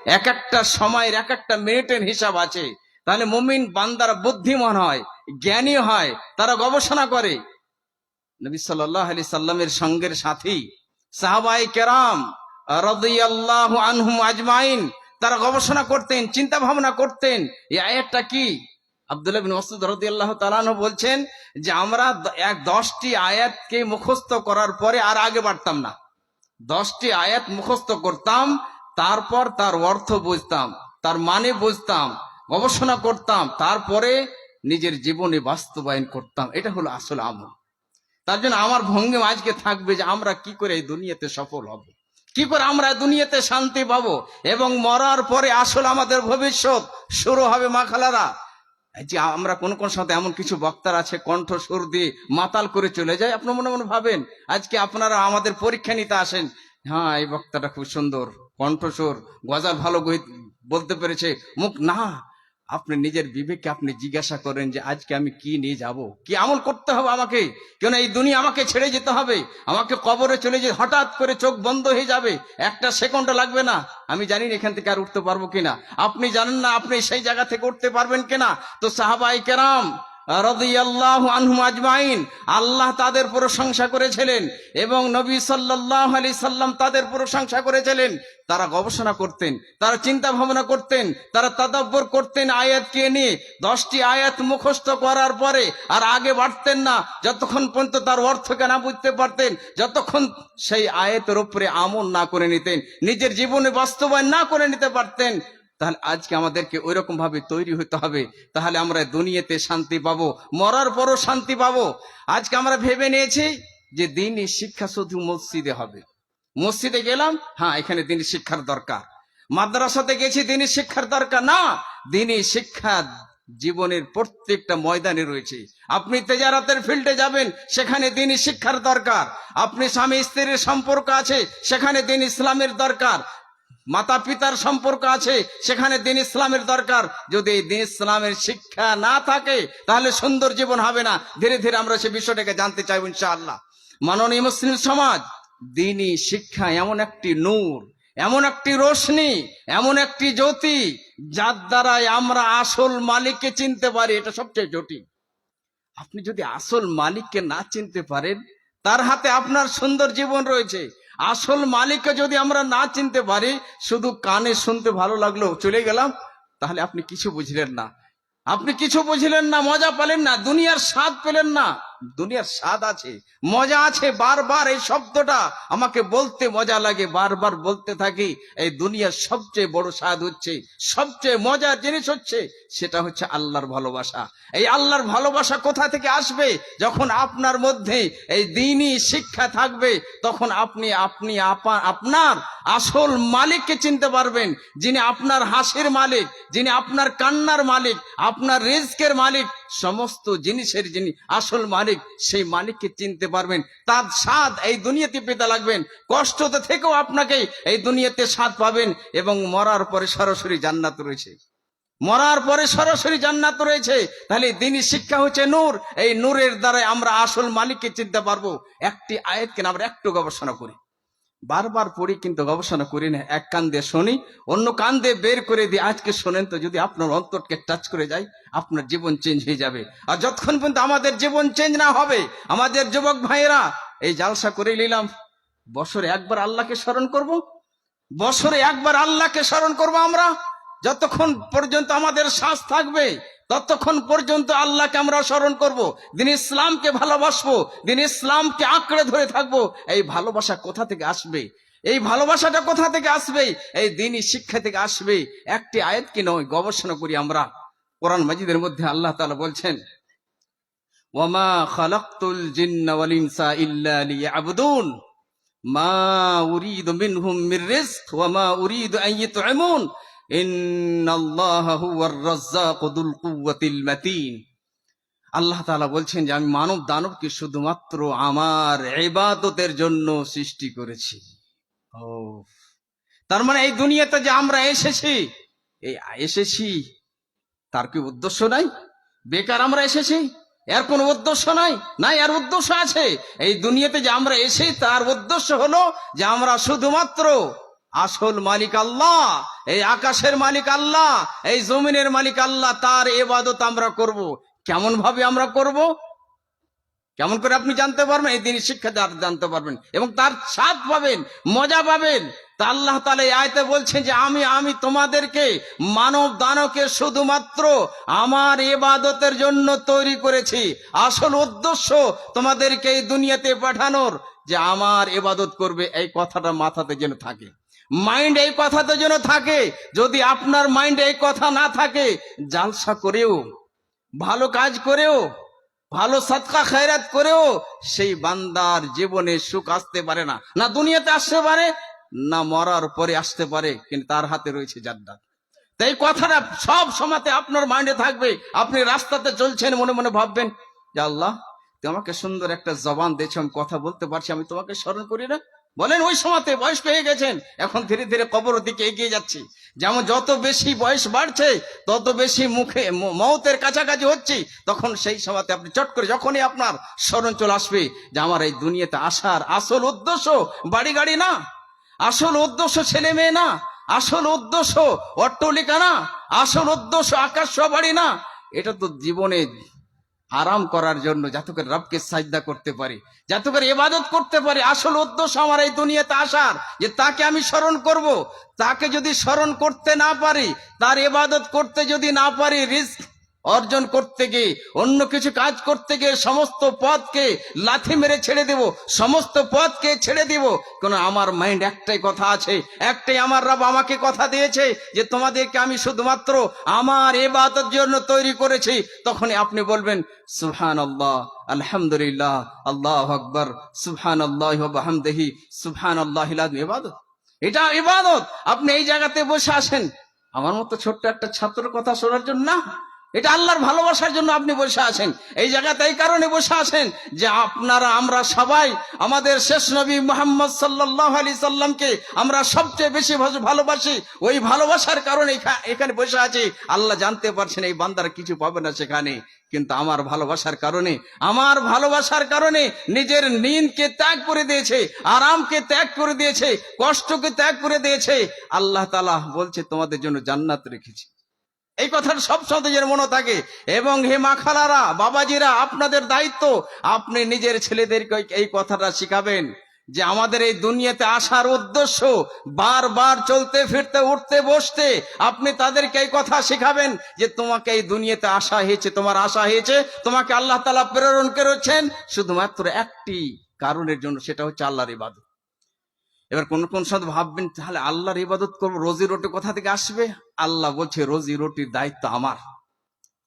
এক একটা সময়ের এক একটা মিনিটের হিসাব আছে। তাহলে মুমিন বান্দারা বুদ্ধিমান হয়, জ্ঞানী হয়, তারা গবেষণা করে। নবী সাল্লাল্লাহু আলাইহি সাল্লামের সঙ্গের সাথী সাহাবায়ে কেরাম রাদিয়াল্লাহু আনহুম আজমাইন, তারা গবেষণা করতেন, চিন্তা ভাবনা করতেন এই আয়াতটা কি। আব্দুল্লাহ বিন মাসউদ রাদিয়াল্লাহু তাআলা আনহু বলছেন যে আমরা 10টি আয়াতকে মুখস্থ করার পরে আর আগে বাড়তাম না। 10টি আয়াত মুখস্থ করতাম, তারপর তার অর্থ বুঝতাম, তার মানে বুঝতাম, গবেষণা করতাম, তারপরে নিজের জীবনে বাস্তবায়ন করতাম। এটা হলো আসল আমল। তার জন্য আমার ভঙ্গিম আজকে থাকবে যে আমরা কি করে এই দুনিয়াতে সফল হব, কি করে আমরা দুনিয়াতে শান্তি পাবো, এবং মরার পরে আসল আমাদের ভবিষ্যৎ শুরু হবে মাখালারা। যে আমরা কোন কোন সাথে এমন কিছু বক্তার আছে কণ্ঠ সুর দিয়ে মাতাল করে চলে যায়। আপনার মনে মনে ভাবেন আজকে আপনারা আমাদের পরীক্ষা নিতে আসেন, হ্যাঁ এই বক্তাটা খুব সুন্দর কণ্ঠস্বর, গজাল ভালো বলতে পেরেছে, মুখ না। আপনি নিজের বিবেককে আপনি জিজ্ঞাসা করেন যে আজকে আমি কি নিয়ে যাব, কি আমল করতে হবে আমাকে, কেন এই দুনিয়া আমাকে ছেড়ে যেতে হবে, আমাকে কবরে চলে যেতে, হঠাৎ করে চোখ বন্ধ হয়ে যাবে, একটা সেকেন্ড লাগবে না। আমি জানি না এখান থেকে আর উঠতে পারবো কিনা, আপনি জানেন না আপনি সেই জায়গা থেকে উঠতে পারবেন কিনা। তো সাহাবায়ে কেরাম রাদিয়াল্লাহু আনহুম আজমাইন, আল্লাহ তাদের প্রশংসা করেছিলেন এবং নবী সাল্লাল্লাহু আলাইহি সাল্লাম তাদের প্রশংসা করেছিলেন। তারা গবেষণা করতেন, তারা চিন্তা ভাবনা করতেন, তারা তাদাব্বর করতেন আয়াতকে নিয়ে। 10টি আয়াত মুখস্থ করার পরে আর আগে বাড়তেন না যতক্ষণ পর্যন্ত তার অর্থকে না বুঝতে পারতেন, যতক্ষণ সেই আয়াতের উপরে আমল না করে নিতেন, নিজের জীবনে বাস্তবায়ন না করে নিতে পারতেন। তাহলে আজকে আমাদেরকে ওই রকম ভাবে তৈরি হতে হবে, তাহলে আমরা দুনিয়াতে শান্তি পাবো, মরার পরও শান্তি পাবো। আজকে আমরা ভেবে নিয়েছি যে দ্বীনি শিক্ষা শুধু মসজিদে হবে। মসজিদে গেলাম, হ্যাঁ এখানে দ্বীনি শিক্ষার দরকার, মাদ্রাসাতে গেছি দ্বীনি শিক্ষার দরকার না। দ্বীনি শিক্ষা জীবনের প্রত্যেকটা ময়দানে রয়েছে। আপনি তেজারাতের ফিল্ডে যাবেন, সেখানে দ্বীনি শিক্ষার দরকার। আপনি স্বামী স্ত্রীর সম্পর্ক আছে, সেখানে দ্বীন ইসলামের দরকার। মাতা পিতার সম্পর্ক আছে, সেখানে দ্বীন ইসলামের দরকার। যদি দ্বীন ইসলামের শিক্ষা না থাকে তাহলে সুন্দর জীবন হবে না। ধীরে ধীরে আমরা সে বিষয়টাকে জানতে চাইব ইনশাআল্লাহ। মাননীয় মুসলিম সমাজ, দ্বীনি শিক্ষা এমন একটি নূর, এমন একটি রোশনি, এমন একটি জ্যোতি, যার দ্বারাই আমরা আসল মালিককে চিনতে পারি। এটা সবচেয়ে জটিল। আপনি যদি আসল মালিককে না চিনতে পারেন, তার হাতে আপনার সুন্দর জীবন রয়েছে। আসল মালিককে যদি আমরা না চিনতে পারি, শুধু কানে শুনতে ভালো লাগলো চলে গেলাম, তাহলে আপনি কিছু বুঝলেন না, আপনি কিছু বুঝলেন না, মজা পেলেন না, দুনিয়ার স্বাদ পেলেন না। দুনিয়ার স্বাদ আছে, মজা আছে। বারবার এই শব্দটা আমাকে বলতে মজা লাগে, বারবার বলতে থাকি। এই দুনিয়ার সবচেয়ে বড় স্বাদ হচ্ছে, সবচেয়ে মজার জিনিস হচ্ছে, সেটা হচ্ছে আল্লাহর ভালোবাসা। এই আল্লাহর ভালোবাসা কোথা থেকে আসবে? যখন আপনার মধ্যে এই দ্বীনি শিক্ষা থাকবে, তখন আপনি আপনার আসল মালিককে চিনতে পারবেন, যিনি আপনার হাসির মালিক, যিনি আপনার কান্নার মালিক, আপনার রিজকের মালিক, সমস্ত জিনিসের যিনি আসল মালিক, সেই মালিককে চিনতে পারবেন। তার স্বাদ এই দুনিয়াতে পেতে লাগবেন, কষ্টতে থেকেও আপনাকে এই দুনিয়াতে স্বাদ পাবেন, এবং মরার পরে সরাসরি জান্নাত রয়েছে, মরার পরে সরাসরি জান্নাত রয়েছে। তাহলে দ্বীনি শিক্ষা হচ্ছে নূর, এই নূরের দ্বারা আমরা আসল মালিককে চিনতে পারবো। একটি আয়াতকে আমরা একটু গবেষণা করি, বারবার পড়ি কিন্তু গবেষণা করি না, এক কান দিয়ে শুনি, অন্য কান দিয়ে বের করে দিই। আজকে শোনেন তো, যদি আপনার অন্তরকে টাচ করে যায়, আপনার জীবন চেঞ্জ হয়ে যাবে। আর যতক্ষণ পর্যন্ত আমাদের জীবন চেঞ্জ না হবে, আমাদের যুবক ভাইয়েরা এই জালসা করে নিলাম, বছরে একবার আল্লাহকে স্মরণ করব, বছরে একবার আল্লাহকে স্মরণ করব আমরা। যতক্ষণ পর্যন্ত আমাদের শ্বাস থাকবে, ততক্ষণ পর্যন্ত আল্লাহকে আমরা স্মরণ করব, দ্বীন ইসলামকে ভালোবাসবো, দ্বীন ইসলামকে আঁকড়ে ধরে থাকবো। এই ভালোবাসা কোথা থেকে আসবে? এই ভালোবাসাটা কোথা থেকে আসবে? এই দ্বীনি শিক্ষা থেকে আসবে। একটি আয়াত কি নয়, গবেষণা করি আমরা। কোরআন মাজিদের মধ্যে আল্লাহ তাআলা বলছেন, ওয়ামা খালাকতুল জিন্না ওয়াল ইনসা ইল্লা লিয়াবুদুন মা উরিদু মিনহুম মির রিজক ওয়া মা উরিদু আন ইউতঈমুন ইন্নাল্লাহা হুয়ার রাজ্জাকু যুল কুওয়াতিল মাতিন। আল্লাহ তাআলা বলছেন যে আমি মানব দানবকে শুধুমাত্র আমার ইবাদতের জন্য সৃষ্টি করেছি। ও, তার মানে এই দুনিয়াতে যে আমরা এসেছি তার কি উদ্দেশ্য নাই? বেকার আমরা এসেছি? এর কোনো উদ্দেশ্য নাই? না, এর উদ্দেশ্য আছে। এই দুনিয়াতে যে আমরা এসেছি তার উদ্দেশ্য হলো যে আমরা শুধুমাত্র আসল মালিক আল্লাহ, এই আকাশের মালিক আল্লাহ, এই জমিনের মালিক আল্লাহ, তার ইবাদত আমরা করব। কেমন ভাবে আমরা করব, কেমন করে আপনি জানতে পারবেন? এই দিনই শিক্ষা জানতে পারবেন এবং তার স্বাদ পাবেন, মজা পাবেন। তা আল্লাহ তাআলা এই আয়াতে বলছেন যে আমি তোমাদেরকে মানব দানবকে শুধুমাত্র আমার ইবাদতের জন্য তৈরি করেছি। আসল উদ্দেশ্য তোমাদেরকে এই দুনিয়াতে পাঠানোর, যে আমার ইবাদত করবে, এই কথাটা মাথাতে যেন থাকে, মাইন্ড এই কথাতে যেন থাকে। যদি আপনার মাইন্ডে এই কথা না থাকে, জালসা করেও, ভালো কাজ করেও, ভালো সদকা খয়রাত করেও সেই বান্দার জীবনে সুখ আসতে পারে না, না দুনিয়াতে আসতে পারে, না মরার পরে আসতে পারে, কিন্তু তার হাতে রয়েছে জান্নাত। তাই কথাটা সব সময়তে আপনার মাইন্ডে থাকবে। আপনি রাস্তাতে চলছেন, মনে মনে ভাববেন যে আল্লাহ, তুমি আমাকে সুন্দর একটা জবান দিয়েছো, আমি কথা বলতে পারছি, আমি তোমাকে স্মরণ করি না। বলেন ওই সময়তে বয়স্ক হয়ে গেছেন, এখন ধীরে ধীরে কবরের দিকে এগিয়ে যাচ্ছি। যেমন যত বেশি বয়স বাড়ছে তত বেশি মুখে মওতের কাছাকাছি হচ্ছে, তখন সেই সময়তে আপনি চট করে যখনই আপনার স্মরণ চলে আসবে যে আমার এই দুনিয়াতে আসার আসল উদ্দেশ্য বাড়ি গাড়ি না, আসল উদ্দেশ্য ছেলে মেয়ে না, আসল উদ্দেশ্য অট্টালিকা না, আসল উদ্দেশ্য আকাশ বাড়ি না, এটা তো জীবনে আরাম করার জন্য, যাতে করে রবকে সাজদা করতে পারি, যাতে করে ইবাদত করতে পারি। আসল উদ্দেশ্য আমার এই দুনিয়াতে আসার, যে তাকে আমি স্মরণ করব। তাকে যদি স্মরণ করতে না পারি, তার ইবাদত করতে যদি না পারি, রিস্ক অর্জন করতে গিয়ে, অন্য কিছু কাজ করতে গিয়ে সমস্ত পথকে লাথি মেরে ছেড়ে দেব, সমস্ত পথকে ছেড়ে দিব। কারণ আমার মাইন্ড একটাই কথা আছে, একটাই আমার রব আমাকে কথা দিয়েছে যে তোমাদেরকে আমি শুধুমাত্র আমার ইবাদতের জন্য তৈরি করেছি। তখনই আপনি বলবেন সুবহানাল্লাহ, আলহামদুলিল্লাহ, আল্লাহু আকবার, সুবহানাল্লাহি ওয়া বিহামদিহি, সুবহানাল্লাহিল আযীম। ইবাদত, এটা ইবাদত। আপনি এই জায়গাতে বসে আছেন আমার মতো ছোট্ট একটা ছাত্রের কথা শোনার জন্য না, এটা আল্লাহর ভালোবাসার জন্য আপনি বসে আছেন। এই জায়গাতে এই কারণে বসে আছেন যে আপনারা, আমরা সবাই আমাদের শেষ নবী মুহাম্মদ সাল্লাল্লাহু আলাইহি সাল্লামকে আমরা সবচেয়ে বেশি ভালোবাসি। ওই ভালোবাসার কারণে এখানে বসে আছি। আল্লাহ জানতে পারছেন এই বান্দারা কিছু পাবে না সেখানে, কিন্তু আমার ভালোবাসার কারণে, আমার ভালোবাসার কারণে নিজের নিন্দকে ত্যাগ করে দিয়েছে, আরামকে ত্যাগ করে দিয়েছে, কষ্টকে ত্যাগ করে দিয়েছে। আল্লাহ তাআলা বলছে তোমাদের জন্য জান্নাত রেখেছি। এই কথাটা সব সময় যেন মনে থাকে। এবং হে মা খালারা, বাবাজিরা, আপনাদের দায়িত্ব, আপনি নিজের ছেলেদেরকে এই কথাটা শিখাবেন যে আমাদের এই দুনিয়াতে আসার উদ্দেশ্য বারবার চলতে ফিরতে উঠতে বসতে, আপনি তাদেরকে এই কথা শিখাবেন যে তোমাকে এই দুনিয়াতে আসা হয়েছে, তোমার আশা হয়েছে, তোমাকে আল্লাহ তাআলা প্রেরণ করেছেন শুধুমাত্র একটি কারণের জন্য, সেটা হচ্ছে আল্লাহর ইবাদত। এবার কোন কোন সময় ভাববেন তাহলে আল্লাহর ইবাদত করবো, রোজি রুটি কোথা থেকে আসবে? আল্লাহ বলছে রোজি রুটির দায়িত্ব আমার,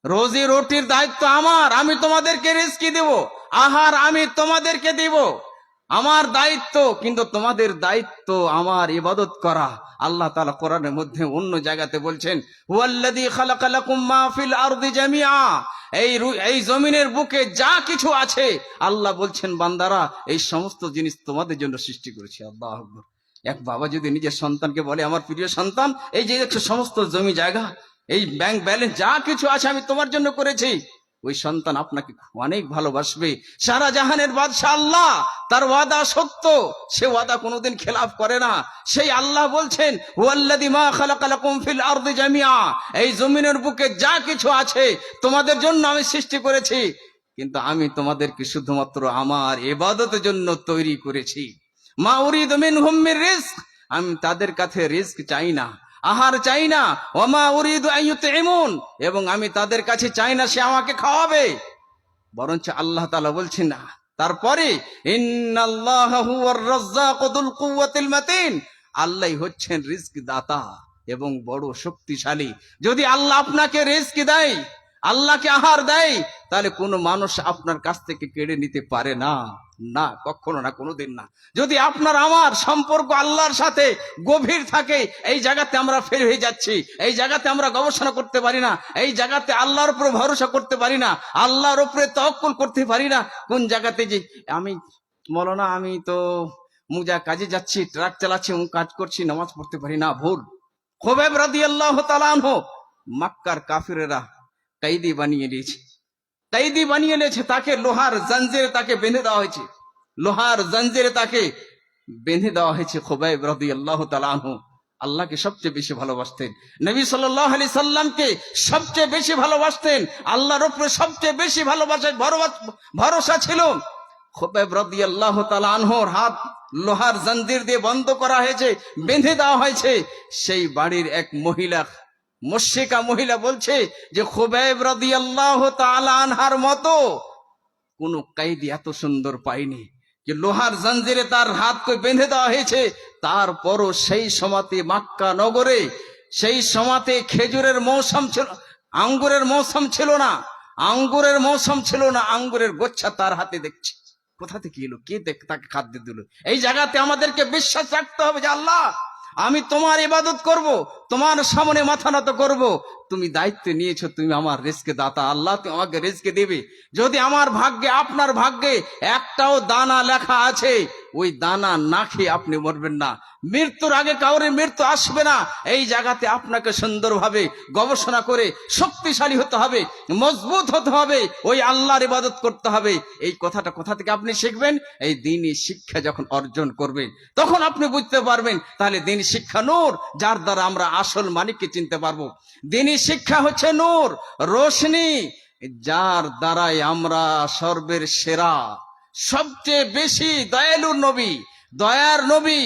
রোজি রুটির দায়িত্ব আমার, আমি তোমাদেরকে রিজকি দেব, আহার আমি তোমাদেরকে দেব, আমার দায়িত্ব। কিন্তু তোমাদের দায়িত্ব আমার ইবাদত করা। আল্লাহ তাআলা কোরআনের মধ্যে অন্য জায়গাতে বলছেন হুয়াল্লাযী খালাকা লাকুম মা ফিল আরদি জামিআ, এই জমিনের বুকে যা কিছু আছে, আল্লাহ বলছেন বান্দারা এই সমস্ত জিনিস তোমাদের জন্য সৃষ্টি করেছি। আল্লাহু আকবার। এক বাবা যদি নিজের সন্তানকে বলে আমার প্রিয় সন্তান, এই যে দেখছো সমস্ত জমি জায়গা, এই ব্যাংক ব্যালেন্স যা কিছু আছে আমি তোমার জন্য করেছি, ওই সন্তান আপনাকে অনেক ভালোবাসবে। সারা জাহানের বাদশা আল্লাহ, তার ওয়াদা সত্য, সে ওয়াদা কোনোদিন খেলাফ করে না। সেই আল্লাহ বলছেন হুয়াল্লাযী মা খালাকা লাকুম ফিল আরদি জামিআ, এই জমিনের বুকে যা কিছু আছে তোমাদের জন্য আমি সৃষ্টি করেছি, কিন্তু আমি তোমাদেরকে শুধুমাত্র আমার ইবাদতের জন্য তৈরি করেছি। মা উরিদু মিনহুম মির রিজক, আমি তাদের কাছে রিজক চাই না, আহার চাই না। ওমা উরিদু আন ইউতঈমুন, এবং আমি তাদের কাছে চাই না সে আমাকে খাওয়াবে, বরঞ্চ আল্লাহ তাআলা বলছেন না তারপরে ইন্নাল্লাহা হুয়ার রাজ্জাকু যুল কুওয়াতিল মাতিন, আল্লাহই হচ্ছেন রিজক দাতা এবং বড় শক্তিশালী। যদি আল্লাহ আপনাকে রিজক দেয়, আল্লাহকে আহার দেয়, তাহলে কোনো মানুষ আপনার কাছ থেকে কেড়ে নিতে পারে না, না কখনো না, কোনোদিন না। যদি আপনার আমার সম্পর্ক আল্লাহর সাথে গভীর থাকে, এই জায়গাতে আমরা ফেল হয়ে যাচ্ছি, এই জায়গাতে আমরা গবেষণা করতে পারি না, এই জায়গাতে আল্লাহর উপরে ভরসা করতে পারি না, আল্লাহর উপরে তাওয়াক্কুল করতে পারি না। কোন জায়গাতে যে আমি মৌলানা, আমি তো মুজা কাজে যাচ্ছি, ট্রাক চালাচ্ছি, কাজ করছি, নামাজ পড়তে পারি না, ভুল। খুবাইব রাদিয়াল্লাহু তাআলা আনহু, মক্কার কাফিরেরা কয়েদি বানিয়ে নিয়েছে, তাকে লোহার জঞ্জিরে তাকে বেঁধে দেওয়া হয়েছে, লোহার জঞ্জিরে তাকে বেঁধে দেওয়া হয়েছে খুবাইব রাদিয়াল্লাহু তাআলা আনহু আল্লাহকে সবচেয়ে বেশি ভালোবাসতেন, নবী সাল্লাল্লাহু আলাইহি সাল্লামকে সবচেয়ে বেশি ভালোবাসতেন, আল্লাহর উপরে সবচেয়ে বেশি ভরসা ছিল। খুবাইব রাদিয়াল্লাহু তাআলা আনহুর হাত লোহার জঞ্জির দিয়ে বন্ধ করা হয়েছে, বেঁধে দেওয়া হয়েছে। সেই বাড়ির এক মহিলা, মুশরিকা মহিলা বলছে যে খুবাইব রাদিয়াল্লাহু তাআলা আনহার মতো কোন কায়েদি এত সুন্দর পাইনি, যে লোহার জঞ্জিরে তার হাতকে বেঁধে দেওয়া হয়েছে। তারপরও সেই সময়তে মক্কা নগরে, সেই সময়তে খেজুরের মৌসুম ছিল, আঙ্গুরের মৌসুম ছিল না, আঙ্গুরের গোচ্ছা তার হাতে দেখছে। কোথা থেকে এলো, কে তাকে খাদ্য দিল? এই জায়গাতে আমাদেরকে বিশ্বাস রাখতে হবে যে আল্লাহ, আমি তোমার ইবাদত করব, তোমার সামনে মাথা নত করব। তুমি দায়িত্ব নিয়েছো, তুমি আমার রিজকে দাতা, আল্লাহ তুমি আমাকে রিজকে দেবে। যদি আমার ভাগ্যে, আপনার ভাগ্যে একটাও দানা লেখা আছে, ওই দানা না খেয়ে আপনি মরবেন না, মৃত্যুর আগে কাউরে মৃত্যু আসবে না। এই জায়গাতে আপনাকে সুন্দরভাবে গবেষণা করে শক্তিশালী হতে হবে, মজবুত হতে হবে, ওই আল্লাহর ইবাদত করতে হবে। এই কথাটা কোথা থেকে আপনি শিখবেন? এই দ্বীনি শিক্ষা যখন অর্জন করবেন তখন আপনি বুঝতে পারবেন। তাহলে দ্বীনি শিক্ষা নূর, যার দ্বারা আমরা আসল মালিককে চিনতে পারবো। দ্বীনি শিক্ষা হচ্ছে নূর, রোশনি, যার দ্বারাই আমরা সর্বের সেরা, সবচেয়ে বেশি দয়ালুর নবী, দয়ার নবী,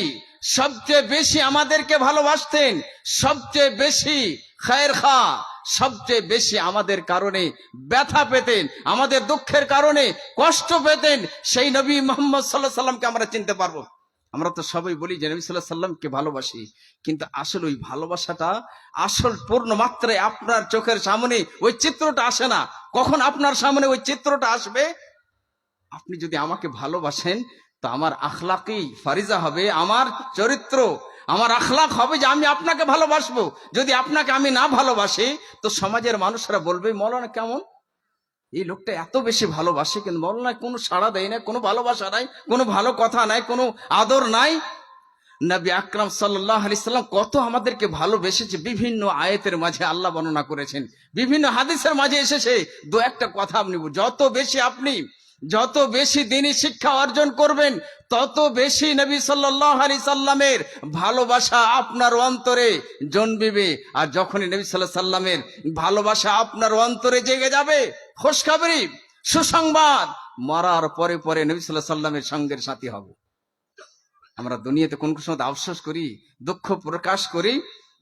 সবচেয়ে বেশি আমাদেরকে ভালোবাসতেন, সবচেয়ে বেশি খায়ের খা, সবচেয়ে বেশি আমাদের কারণে ব্যথা পেতেন, আমাদের দুঃখের কারণে কষ্ট পেতেন। সেই নবী মুহাম্মদ সাল্লাল্লাহু আলাইহি সাল্লামকে আমরা চিনতে পারবো। আমরা তো সবাই বলি যে নবী সাল্লাল্লাহু আলাইহি সাল্লামকে ভালোবাসি, কিন্তু আসলে ওই ভালোবাসাটা আসল পূর্ণ মাত্রায় আপনার চোখের সামনে ওই চিত্রটা আসে না। কখন আপনার সামনে ওই চিত্রটা আসবে? আপনি যদি আমাকে ভালোবাসেন তো আমার আখলাকি ফারিজা হবে, আমার চরিত্র, আমার আখলাক হবে যে আমি আপনাকে ভালোবাসবো। যদি আপনাকে আমি না ভালোবাসি তো সমাজের মানুষরা বলবে মৌলানা কেমন, এই লোকটা এত বেশি ভালোবাসে কিন্তু মৌলানা কোনো সাড়া দেয় না, কোনো ভালোবাসা নাই, কোনো ভালো কথা নাই, কোনো আদর নাই। নবী আকরাম সাল্লাল্লাহু আলাইহি সাল্লাম কত আমাদেরকে ভালোবেসেছে, বিভিন্ন আয়াতের মাঝে আল্লাহ বর্ণনা করেছেন, বিভিন্ন হাদিসের মাঝে এসেছে। দু একটা কথা আপনি, যত বেশি দ্বীনি শিক্ষা অর্জন করবেন তত বেশি নবী সাল্লাল্লাহু আলাইহি সাল্লামের ভালোবাসা আপনার অন্তরে জন্মিবে। আর যখনই নবী সাল্লাল্লাহু আলাইহি সাল্লামের ভালোবাসা আপনার অন্তরে জেগে যাবে, খুশখবরি, সুসংবাদ, মরার পরে পরে নবী সাল্লাল্লাহু আলাইহি সাল্লামের সঙ্গের সাথী হব। আমরা দুনিয়াতে কোন সময় আফসোস করি, দুঃখ প্রকাশ করি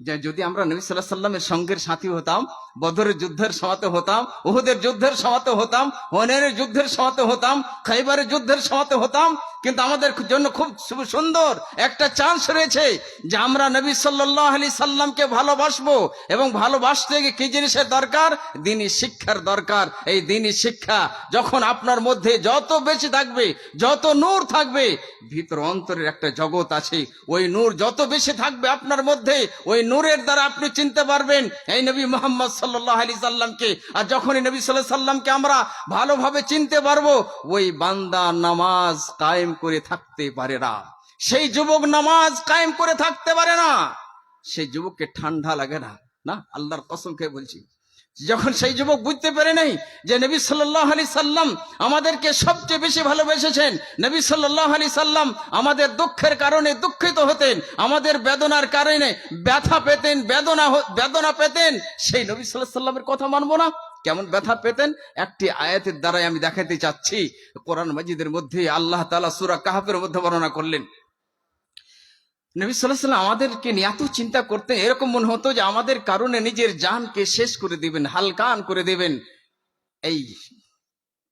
যে যদি আমরা নবী সাল্লাল্লাহু আলাইহি সাল্লামের সঙ্গের সাথী হতাম, বদরের যুদ্ধের সময়তে হতাম, উহুদের যুদ্ধের সময়তে হতাম, হুনাইনের যুদ্ধের সময়তে হতাম, খাইবারের যুদ্ধের সময়তে হতাম। কিন্তু আমাদের জন্য খুব সুন্দর একটা চান্স রয়েছে যে আমরা নবী সাল্লাল্লাহু আলাইহি সাল্লামকে ভালোবাসবো। এবং ভালোবাসতে গিয়ে কি জিনিসের দরকার? দ্বীনি শিক্ষার দরকার। এই দ্বীনি শিক্ষা যখন আপনার মধ্যে যত বেশি থাকবে, যত নূর থাকবে, ভিতর অন্তরের একটা জগৎ আছে, ওই নূর যত বেশি থাকবে আপনার মধ্যে, ওই নূরের দ্বারা আপনি চিনতে পারবেন এই নবী মুহাম্মদ সাল্লাল্লাহু আলাইহি সাল্লামকে। আর যখনই নবী সাল্লাল্লাহু আলাইহি সাল্লামকে আমরা ভালোভাবে চিনতে পারবো, ওই বান্দা নামাজ কায়েম করে থাকতে পারে না, সেই যুবক নামাজ কায়েম করে থাকতে পারে না, সেই যুবককে ঠান্ডা লাগে না, না আল্লাহর কসম খেয়ে বলছি। যখন সেই যুবক বুঝতে পারে নাই যে নবী সাল্লাল্লাহু আলাইহি সাল্লাম আমাদেরকে সবচেয়ে বেশি ভালোবেসেছেন, নবী সাল্লাল্লাহু আলাইহি সাল্লাম আমাদের দুঃখের কারণে দুঃখিত হতেন, আমাদের বেদনার কারণে ব্যথা পেতেন, বেদনা পেতেন, সেই নবী সাল্লাল্লাহু আলাইহি সাল্লামের কথা মানবো না? কেমন ব্যথা পেতেন একটি আয়াতের দ্বারাই আমি দেখাতে চাচ্ছি। কোরআন মাজিদের মধ্যে আল্লাহ তাআলা সূরা কাহফের মধ্যে বর্ণনা করলেন, নবী সাল্লাল্লাহু আলাইহি সাল্লাম আমাদেরকে নিয়ে এত চিন্তা করতেন, এরকম মনে হতো যে আমাদের কারণে নিজের জানকে শেষ করে দিবেন, হালকান করে দিবেন। এই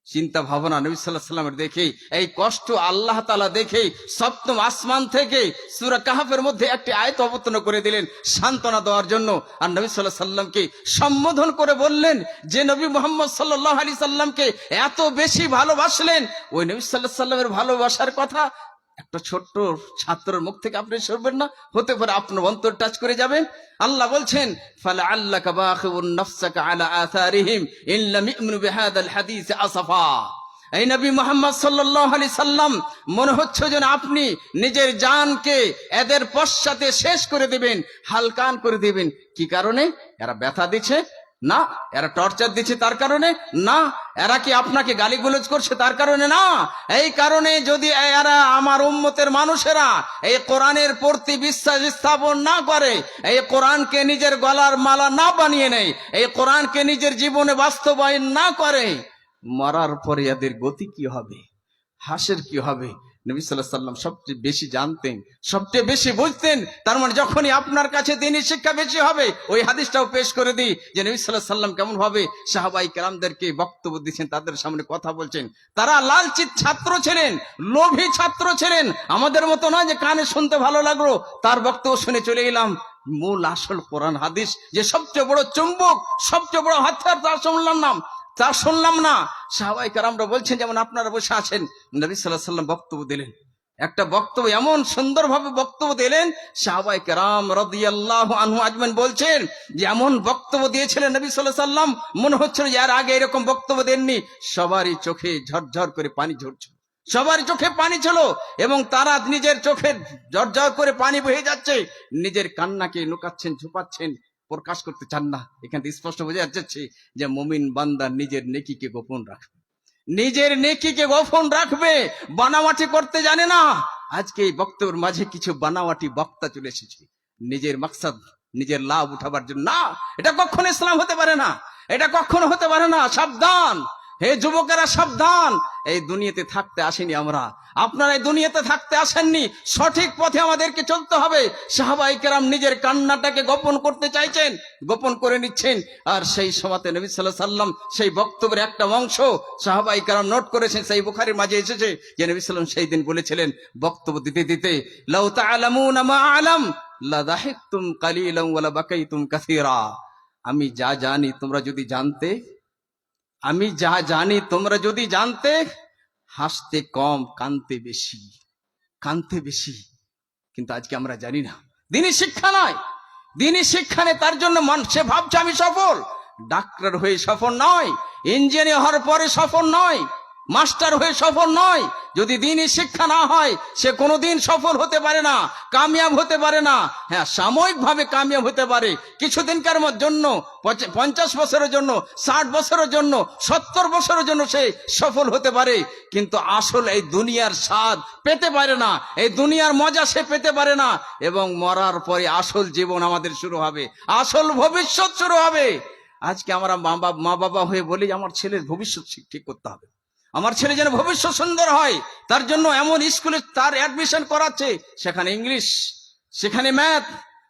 চিন্তা ভাবনা নবী সাল্লাল্লাহু আলাইহি সাল্লামের দেখে, এই কষ্ট আল্লাহ তাআলা দেখে সপ্তম আসমান থেকে সূরা কাহফের মধ্যে একটি আয়াত অবতীর্ণ করে দিলেন সান্ত্বনা দেওয়ার জন্য। আর নবী সাল্লাল্লাহু আলাইহি সাল্লামকে সম্বোধন করে বললেন যে নবী মুহাম্মদ সাল্লাল্লাহু আলাইহি সাল্লামকে এত বেশি ভালোবাসলেন, ওই নবী সাল্লাল্লাহু আলাইহি সাল্লামের ভালোবাসার কথা একটা ছোট্ট ছাত্রের মুখ থেকে আপনি শুনবেন না, হতে পারে আপনার অন্তর টাচ করে যাবে। আল্লাহ বলছেন ফালাআল্লাকা বাখিউন নাফসাকা আলা আথারিহিম ইন লাম ইউমিনু বিহাদাল হাদিস আসাফা। এই নবী মুহাম্মদ সাল্লাল্লাহু আলাইহি সাল্লাম মনে হচ্ছে যেন আপনি নিজের জানকে এদের পশ্চাতে শেষ করে দিবেন, হালকান করে দিবেন। কি কারণে? এরা ব্যথা দিচ্ছে, না। এরা টর্চার দিচ্ছে তার কারণে না। এরা কি আপনাকে গালিগুলোজ করছে তার কারণে না। এই কারণে যদি এরা আমার উম্মতের মানুষেরা এই কোরআনের প্রতি বিশ্বাস স্থাপন না করে, এই কোরআনকে নিজের গলার মালা না বানিয়ে নেয়, এই কোরআনকে নিজের জীবনে বাস্তবায়ন না করে, মরার পরে এদের গতি কি হবে, হাসের কি হবে? নবী সাল্লাল্লাহু আলাইহি সাল্লাম সবচেয়ে বেশি জানতেন, সবচেয়ে বেশি বুঝতেন। তার মানে যখনই আপনার কাছে দ্বীনি শিক্ষা বেশি হবে, ওই হাদিসটাও পেশ করে দিই যে নবী সাল্লাল্লাহু আলাইহি সাল্লাম কেমন ভাবে সাহাবাই কেরামদেরকে বক্তব্য দিচ্ছেন, তাদের সামনে কথা বলছেন। তারা লালচিত ছাত্র ছিলেন, লোভী ছাত্র ছিলেন। আমাদের মতো নয় যে কানে শুনতে ভালো লাগলো, তার বক্তব্য শুনে চলে এলাম। মূল আসল কোরআন হাদিস যে সবচেয়ে বড় চুম্বক, সবচেয়ে বড় হাতিয়ার, তা শুনলাম না। সাহাবাই কেরামরা বলছেন, যেমন আপনারা বসে আছেন, নবী সাল্লাল্লাহু আলাইহি সাল্লাম বক্তব্য দিলেন, একটা বক্তব্য এমন সুন্দরভাবে বক্তব্য দিলেন, সাহাবাই কেরাম রাদিয়াল্লাহু আনহু আজমাইন বলছেন যে এমন বক্তব্য দিয়েছিলেন নবী সাল্লাল্লাহু আলাইহি সাল্লাম, মনে হচ্ছিল যে এর আগে এরকম বক্তব্য দেননি। সবারই চোখে ঝরঝর করে পানি ঝরছিল, সবারই চোখে পানি ছিল, এবং তারা নিজের চোখে ঝরঝর করে পানি বহে যাচ্ছে, নিজের কান্নাকে লুকাচ্ছেন, ঝুপাচ্ছেন, প্রকাশ করতে চান না। এখানে স্পষ্ট বোঝা যাচ্ছে যে মুমিন বান্দা নিজের নেকিকে গোপন রাখবে, নিজের নেকিকে গোপন রাখবে, বানাওয়াটি করতে জানে না। আজকে এই বক্তব্যের মাঝে কিছু বানাওয়াটি বক্তা চলে এসেছে নিজের মাকসাদ, নিজের লাভ উঠাবার জন্য। না, এটা কখনো ইসলাম হতে পারে না, এটা কখনো হতে পারে না। সাবধান হে যুবকেরা, সাবধান। এই দুনিয়াতে থাকতে আসেনি আমরা, আপনারা এই দুনিয়াতে থাকতে আসেননি, সঠিক পথে আমাদেরকে চলতে হবে। সাহাবাই কেরাম নিজের কান্নাটাকে গোপন করতে চাইছেন, গোপন করে নিচ্ছেন। আর সেই সময়তে নবী সাল্লাল্লাহু আলাইহি সাল্লাম সেই বক্তব্যের একটা অংশ সাহাবাই কেরাম নোট করেছেন, সেই বুখারীর মাঝে এসেছে যে নবী সাল্লাল্লাহু আলাইহি সাল্লাম সেই দিন বলেছিলেন বক্তব্য দিতে দিতে, লাউ তা'লামুনা মা আ'লাম লা দাহিকতুম কালিলান ওয়া লা বাকাইতুম কাসীরা। আমি যা জানি তোমরা যদি জানতে, আমি যা জানি তোমরা যদি জানতে, হাসতে কম কানতে বেশি, কানতে বেশি। কিন্তু আজকে আমরা জানি না, দ্বীনি শিক্ষা নয়, দ্বীনি শিক্ষা নেই। তার জন্য সে ভাবছে আমি সফল। ডাক্তার হয়ে সফল নয়, ইঞ্জিনিয়ার হওয়ার পরে সফল নয়, মাস্টার হয়ে সফল নয়। যদি দ্বীনি শিক্ষা না হয়, সে কোনোদিন সফল হতে পারে না, কামিয়াব হতে পারে না। হ্যাঁ, সাময়িকভাবে কামিয়াব হতে পারে, কিছুদিনকার জন্য, 50 বছরের জন্য, 60 বছরের জন্য, 70 বছরের জন্য সে সফল হতে পারে। কিন্তু আসল এই দুনিয়ার স্বাদ পেতে পারে না, এই দুনিয়ার মজা সে পেতে পারে না। এবং মরার পরে আসল জীবন আমাদের শুরু হবে, আসল ভবিষ্যৎ শুরু হবে। আজকে আমরা মা বাবা হয়ে বলি আমার ছেলের ভবিষ্যৎ ঠিক করতে হবে, আমার ছেলে যেন ভবিষ্যৎ সুন্দর হয়। তার জন্য এমন স্কুলে তার অ্যাডমিশন করাচ্ছে, সেখানে ইংলিশ, সেখানে ম্যাথ,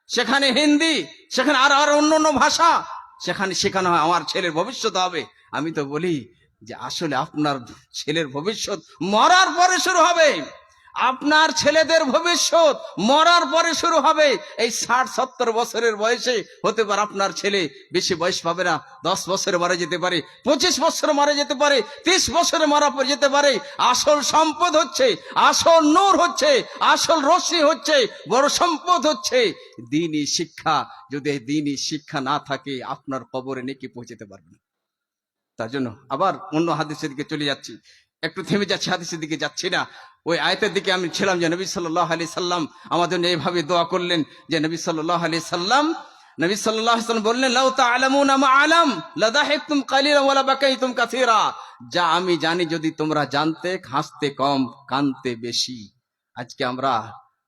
সেখানে হিন্দি, সেখানে আর অন্য ভাষা, সেখানে শেখানো হয় আমার ছেলের ভবিষ্যৎ হবে। আমি তো বলি যে আসলে আপনার ছেলের ভবিষ্যৎ মরার পরে শুরু হবে, আপনার ছেলেদের ভবিষ্যৎ মরার পরে শুরু হবে। এই 60-70 বছরের বয়সে হতে পারে আপনার ছেলে বেশি বয়স পাবে না, 10 বছরে মারা যেতে পারে, 25 বছরে মারা যেতে পারে, 30 বছরে মারা যেতে পারে। আসল সম্পদ হচ্ছে, আসল নূর হচ্ছে, আসল রশ্মি হচ্ছে, বড় সম্পদ হচ্ছে দ্বীনি শিক্ষা। যদি এই দ্বীনি শিক্ষা না থাকে, আপনার কবরে নেকি পৌঁছতে পারবে না। তার জন্য আবার অন্য হাদিসের দিকে চলে যাচ্ছি, একটু থেমে যাচ্ছি, হাদিসের দিকে যাচ্ছি না। ওই আয়াতের দিকে আমি ছিলাম যে নবী সাল্লাল্লাহু আলাইহি সাল্লাম আমাদের এইভাবে দোয়া করলেন যে নবী সাল্লাল্লাহু আলাইহি সাল্লাম বললেন, লাউ তা'লামুনা মা আ'লাম লা দাহিকতুম কালিলান ওয়া লা বাকাইতুম কাসীরা। যা আমি জানি যদি তোমরা জানতে, হাসতে কম কানতে বেশি। আজকে আমরা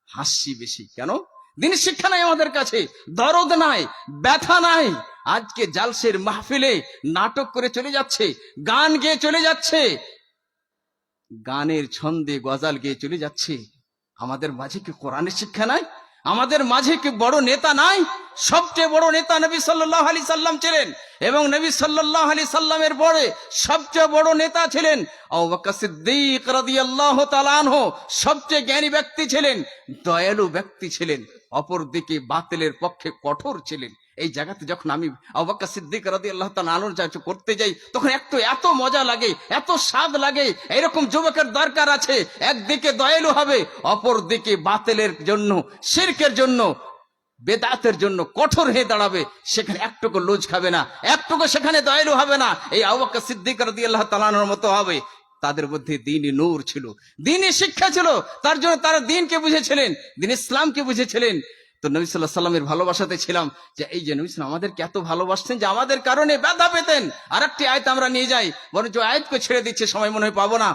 হাসছি বেশি কেন? দ্বীনি শিক্ষা নাই আমাদের কাছে, দরদ নাই, ব্যথা নাই। আজকে জালসের মাহফিলে নাটক করে চলে যাচ্ছে, গান গেয়ে চলে যাচ্ছে, গানের ছন্দে গজাল গেয়ে চলে যাচ্ছে। আমাদের মাঝে কি কোরআনের শিক্ষা নাই? আমাদের মাঝে কি বড় নেতা নাই? সবচেয়ে বড় নেতা নবী সাল্লাল্লাহু আলাইহি সাল্লাম ছিলেন, এবং নবী সাল্লাল্লাহু আলাইহি সাল্লামের পরে সবচেয়ে বড় নেতা ছিলেন আবু বকর সিদ্দিক রাদিয়াল্লাহু তাআলা আনহু। সবচেয়ে জ্ঞানী ব্যক্তি ছিলেন, দয়ালু ব্যক্তি ছিলেন, অপরদিকে বাতিলের পক্ষে কঠোর ছিলেন। এই জায়গাতে যখন আমি আবু বকর সিদ্দিক রাদিয়াল্লাহু তাআলা আনহুর যা করতে যাই, তখন এত মজা লাগে, এত স্বাদ লাগে। এরকম যুবকের দরকার আছে, একদিকে দয়ালু হবে, অপরদিকে বাতিলের জন্য, শিরকের জন্য, বেদাতের জন্য কঠোর হয়ে দাঁড়াবে। সেখানে একটুকু লুজ খাবে না, একটুকু সেখানে দয়ালু হবে না। এই আবু বকর সিদ্দিক রাদিয়াল্লাহু তাআলা আনহুর মতো হবে। তাদের মধ্যে দ্বীনি নূর ছিল, দ্বীনি শিক্ষা ছিল। তার জন্য তারা দ্বীনকে বুঝেছিলেন, দ্বীন ইসলামকে বুঝেছিলেন। তো নবী সাল্লাল্লাহু আলাইহি সাল্লামের ভালোবাসাতে ছিলাম যে এই যে নবী সাল্লাল্লাহু আমাদেরকে এত ভালোবাসতেন যে আমাদের কারণে ব্যথা পেতেন। আরেকটি আয়াত আমরা নিয়ে যাই, বরঞ্চ আয়াতকে ছেড়ে দিচ্ছে, সময় মনে হয় পাবো না।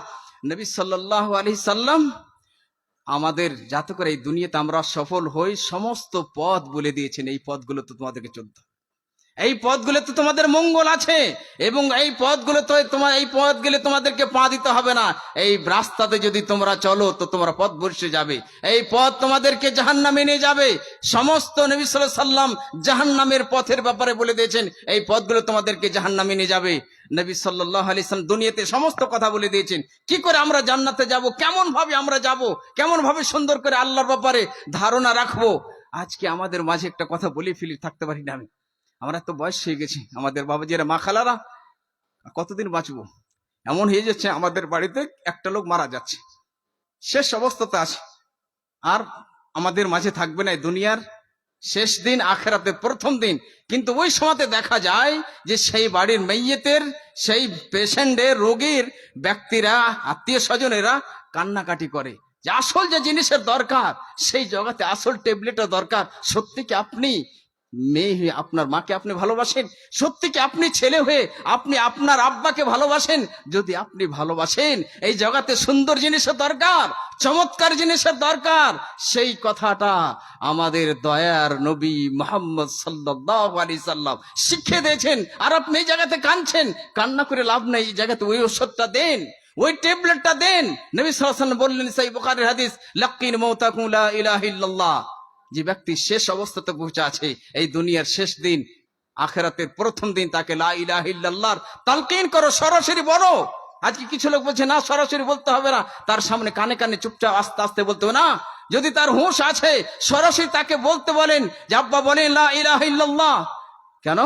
নবী সাল্লাল্লাহু আলাইহি সাল্লাম আমাদের যাতে করে এই দুনিয়াতে আমরা সফল হই সমস্ত পথ বলে দিয়েছেন, এই পথগুলো তো তোমাদেরকে চলতে, এই পথগুলো তো তোমাদের মঙ্গল আছে, এবং এই পথগুলো তো এই পথ গেলে তোমাদেরকে পা দিতে হবে না। এই রাস্তাতে যদি তোমরা চলো তো তোমরা পথ ভ্রষ্টে যাবে, এই পথ তোমাদেরকে জাহান্নামে নিয়ে যাবে। সমস্ত নবী সাল্লাল্লাহু আলাইহি সাল্লাম জাহান্নামের পথের ব্যাপারে বলে দিয়েছেন, এই পথগুলো তোমাদেরকে জাহান্নামে নিয়ে যাবে। নবী সাল্লাল্লাহু আলাইহি সাল্লাম দুনিয়াতে সমস্ত কথা বলে দিয়েছেন, কি করে আমরা জান্নাতে যাব, কেমন ভাবে আমরা যাব, কেমন ভাবে সুন্দর করে আল্লাহর ব্যাপারে ধারণা রাখবো। আজকে আমাদের মাঝে একটা কথা বলে ফেলি, থাকতে পারি না আমি। আমরা তো বয়স হয়ে গেছি, আমাদের বাবাজিরা মা খালারা কতদিন বাঁচবো, এমন হয়ে যাচ্ছে আমাদের বাড়িতে একটা লোক মারা যাচ্ছে, শেষ অবস্থাতে আছে, আর আমাদের মাঝে থাকবে না। দুনিয়ার শেষ দিন, আখেরাতে প্রথম দিন। কিন্তু ওই সময়তে দেখা যায় যে সেই বাড়ির মেইয়েতের, সেই পেশেন্টের, রোগীর ব্যক্তিরা, আত্মীয় স্বজনেরা কান্নাকাটি করে যে আসল যে জিনিসের দরকার সেই জগতে আসল ট্যাবলেটও দরকার। সত্যি কি আপনি মেয়ে হয়ে আপনার মাকে আপনি ভালোবাসেন? সত্যি কি আপনি ছেলে হয়ে আপনি আপনার আব্বাকে ভালোবাসেন? যদি আপনি ভালোবাসেন, এই জগতে সুন্দর জিনিসের দরকার, চমৎকার জিনিসের দরকার। সেই কথাটা আমাদের দয়ার নবী মুহাম্মদ সাল্লাল্লাহু আলাইহি সাল্লাম শিখিয়ে দিয়েছেন। আর আপনি এই জায়গাতে কাঁদছেন, কান্না করে লাভ নাই, এই জায়গাতে ওই ওষুধটা দেন, ওই ট্যাবলেটটা দেন। নবী সাল্লাল্লাহু আলাইহি ওয়াসাল্লাম বললেন, সহিহ বুখারীর হাদিস, লাকিন মাউতাকুম লা ইলাহা ইল্লাল্লাহ। যে ব্যক্তি শেষ অবস্থাতে পৌঁছে আছে, এই দুনিয়ার শেষ দিন, আখেরাতের প্রথম দিন, তাকে লা ইলাহা ইল্লাল্লাহর তালকিন করো, সরাসরি বলো। আজকে কিছু লোক বলছে না, সরাসরি বলতে হবে না, তার সামনে কানে কানে চুপচাপ আস্তে আস্তে বলতে হবে না। যদি তার হুঁশ আছে, সরাসরি তাকে বলতে বলেন যে আব্বা বলেন লা ইলাহা ইল্লাল্লাহ। কেন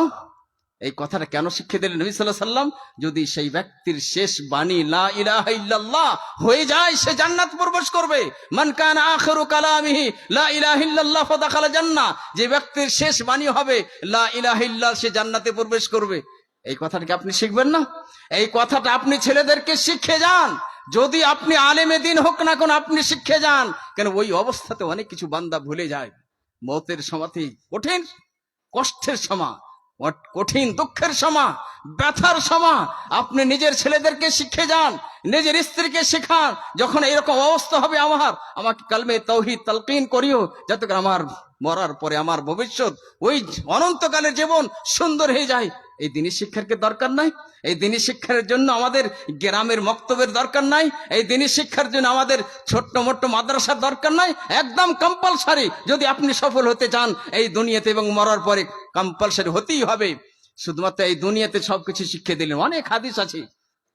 এই কথাটা কেন শিখিয়ে দিলেন নবী সাল্লাল্লাহু আলাইহি সাল্লাম? যদি সেই ব্যক্তির শেষ বাণী লা ইলাহা ইল্লাল্লাহ হয়ে যায়, সে জান্নাত প্রবেশ করবে। মান কানা আখিরু কালামিহি লা ইলাহা ইল্লাল্লাহ ফাদাখালা জান্নাহ। যে ব্যক্তির শেষ বাণী হবে লা ইলাহা ইল্লাল্লাহ, সে জান্নাতে প্রবেশ করবে। এই কথাটা কি আপনি শিখবেন না? এই কথাটা আপনি ছেলেদেরকে শিখে যান। যদি আপনি আলেমে দিন হোক না কেন, আপনি শিখে যান। কেন ওই অবস্থাতে অনেক কিছু বান্দা ভুলে যায়। মওতের সময়তে কঠিন কষ্টের সময়, কঠিন দুঃখের সময়, ব্যথার সময় আপনি নিজের ছেলেদেরকে শিখে যান, নিজের স্ত্রীকে শেখান। যখন এরকম অবস্থা হবে, আমাকে কালমে তাওহীদ তালকিন করিও, যাতে করে আমার মরার পরে আমার ভবিষ্যৎ, ওই অনন্তকালের জীবন সুন্দর হয়ে যায়। এই দিনী শিক্ষার কি দরকার নাই? এই দিনী শিক্ষার জন্য আমাদের গ্রামের মক্তবের দরকার নাই? এই দিনী শিক্ষার জন্য আমাদের ছোট্ট মোট্ট মাদ্রাসার দরকার নাই? একদম কম্পালসারি। যদি আপনি সফল হতে চান এই দুনিয়াতে এবং মরার পরে, কম্পালসারি হতেই হবে। শুধুমাত্র এই দুনিয়াতে সবকিছু শিখিয়ে দিলেন, অনেক হাদিস আছে।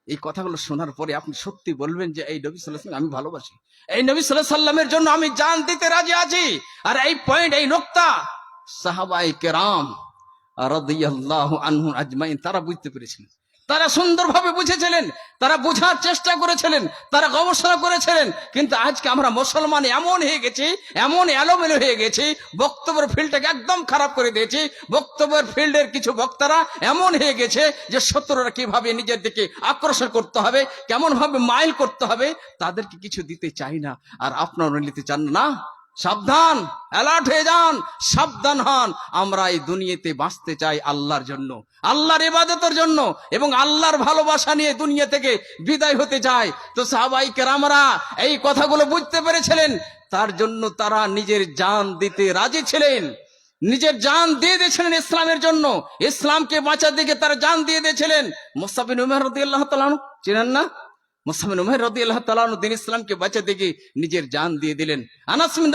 এই কথাগুলো শোনার পরে আপনি সত্যি বলবেন যে এই নবী সাল্লাল্লাহু আলাইহি সাল্লাম আমি ভালোবাসি, এই নবী সাল্লাল্লাহু আলাইহি সাল্লামের জন্য আমি জান দিতে রাজি আছি। আর এই পয়েন্ট, এই নোকতা সাহাবায়ে কেরাম রাদিয়াল্লাহু আনহুম আজমাইন তারা বুঝতে পেরেছিলেন, তারা সুন্দরভাবে বুঝেছিলেন, তারা বোঝার চেষ্টা করেছিলেন, তারা গবেষণা করেছিলেন। কিন্তু আজকে আমরা মুসলমান এমন হয়ে গেছি, এমন এলোমেলো হয়ে গেছি, বক্তব্যের ফিল্ডটাকে একদম খারাপ করে দিয়েছি। বক্তব্যের ফিল্ডের কিছু বক্তারা এমন হয়ে গেছে যে শত্রুরা কিভাবে নিজের দিকে আকর্ষণ করতে হবে, কেমন ভাবে মাইল করতে হবে, তাদেরকে কিছু দিতে চাই না। আর আপনারা নিতে চান না? সাবধান, অ্যালার্ট হয়ে যান, সাবধান হন। আমরা এই দুনিয়াতে বাঁচতে চাই আল্লাহর জন্য, আল্লাহর ইবাদতের জন্য, এবং আল্লাহর ভালোবাসা নিয়ে দুনিয়া থেকে বিদায় হতে চাই। তো সাহাবায়ে কেরামরা এই কথাগুলো বুঝতে পেরেছিলেন, তার জন্য তারা নিজের জান দিতে রাজি ছিলেন, নিজের জান দিয়ে দিয়েছিলেন ইসলামের জন্য। ইসলামকে বাঁচার দিকে তারা জান দিয়ে দিয়েছিলেন। মুসআব বিন উমাইর রাদিয়াল্লাহু তাআলা আনহু চিনেন না? মুসআব বিন উমাইর রাদিয়াল্লাহু তাআলা আনহু দিন ইসলামকে বাঁচাতে গিয়ে নিজের জান দিয়ে দিলেন। আনাস বিন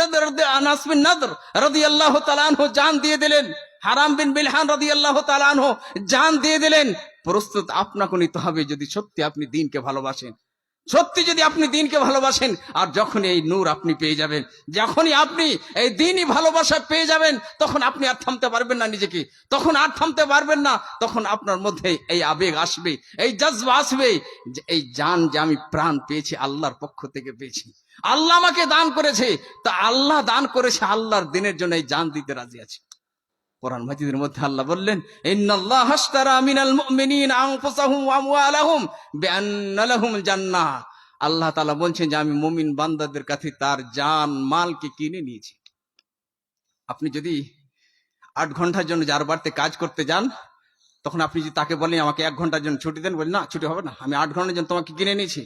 নাদর রাদিয়াল্লাহু তাআলা আনহু জান দিয়ে দিলেন। হারাম বিন বিলহান রাদিয়াল্লাহু তাআলা আনহু জান দিয়ে দিলেন। প্রস্তুত আপনাকে নিতে হবে যদি সত্যি আপনি দ্বীনকে ভালোবাসেন, সত্যি যদি আপনি দ্বীনকে ভালোবাসেন। আর যখন এই নূর আপনি পেয়ে যাবেন, যখনই আপনি এই দ্বীনই ভালোবাসা পেয়ে যাবেন, তখন আপনি আর থামতে পারবেন না নিজেকে, তখন আর থামতে পারবেন না। তখন আপনার মধ্যে এই আবেগ আসবে, এই জজবা আসবে যে এই জান যে আমি প্রাণ পেয়েছি আল্লাহর পক্ষ থেকে পেয়েছি, আল্লাহ আমাকে দান করেছে। তা আল্লাহ দান করেছে, আল্লাহর দ্বীনের জন্য এই জান দিতে রাজি আছে। কোরআন মাজিদের মধ্যে আল্লাহ বললেন, ইন্নাল্লাহা আশতারা মিনাল মুমিনিনা আনফুসাহুম ওয়া আমওয়ালাহুম বিআন্না লাহুমুল জান্নাহ। আল্লাহ তাআলা বলছেন যে আমি মুমিন বান্দাদের কাছে তার জান মালকে কিনে নিয়েছি। আপনি যদি 8 ঘন্টার জন্য যার বাড়িতে কাজ করতে যান, তখন আপনি যদি তাকে বলেন আমাকে 1 ঘন্টার জন্য ছুটি দেন, বলেন না ছুটি হবে না, আমি 8 ঘন্টার জন্য তোমাকে কিনে নিয়েছি,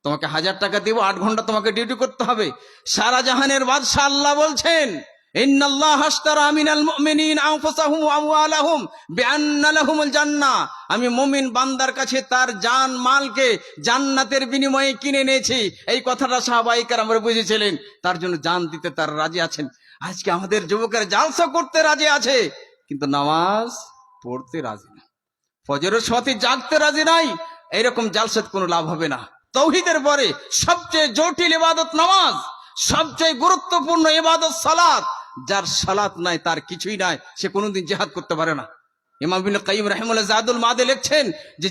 তোমাকে 1000 টাকা দেবো, 8 ঘন্টা তোমাকে ডিউটি করতে হবে। সারা জাহানের বাদশাহ আল্লাহ বলছেন, ইন্নাল্লাহ আশতারা মিনাল মুমিনিন আনফুসাহুম ওয়া আমওয়ালাহুম বিআন্না লাহুমুল জান্নাহ। আমি মুমিন বান্দার কাছে তার জান মালকে জান্নাতের বিনিময়ে কিনে নিয়েছি। এই কথাটা সাহাবায়ে কেরামরা বুঝেছিলেন, তার জন্য জান দিতে তার রাজি আছেন। আজকে আমাদের যুবকেরা জালসা করতে রাজি আছে, কিন্তু নামাজ পড়তে রাজি না, ফজরের সাথে জাগতে রাজি নাই। এইরকম জালসাত কোনো লাভ হবে না। তাওহীদের পরে সবচেয়ে জটিল ইবাদত নামাজ, সবচেয়ে গুরুত্বপূর্ণ ইবাদত সালাত। যার সালাত নাই তার কিছুই নাই, সে কোনোদিন জিহাদ করতে পারে না। ইমাম ইবনে কাইয়িম রাহিমাহুল্লাহ জাদুল মাদে লিখছেন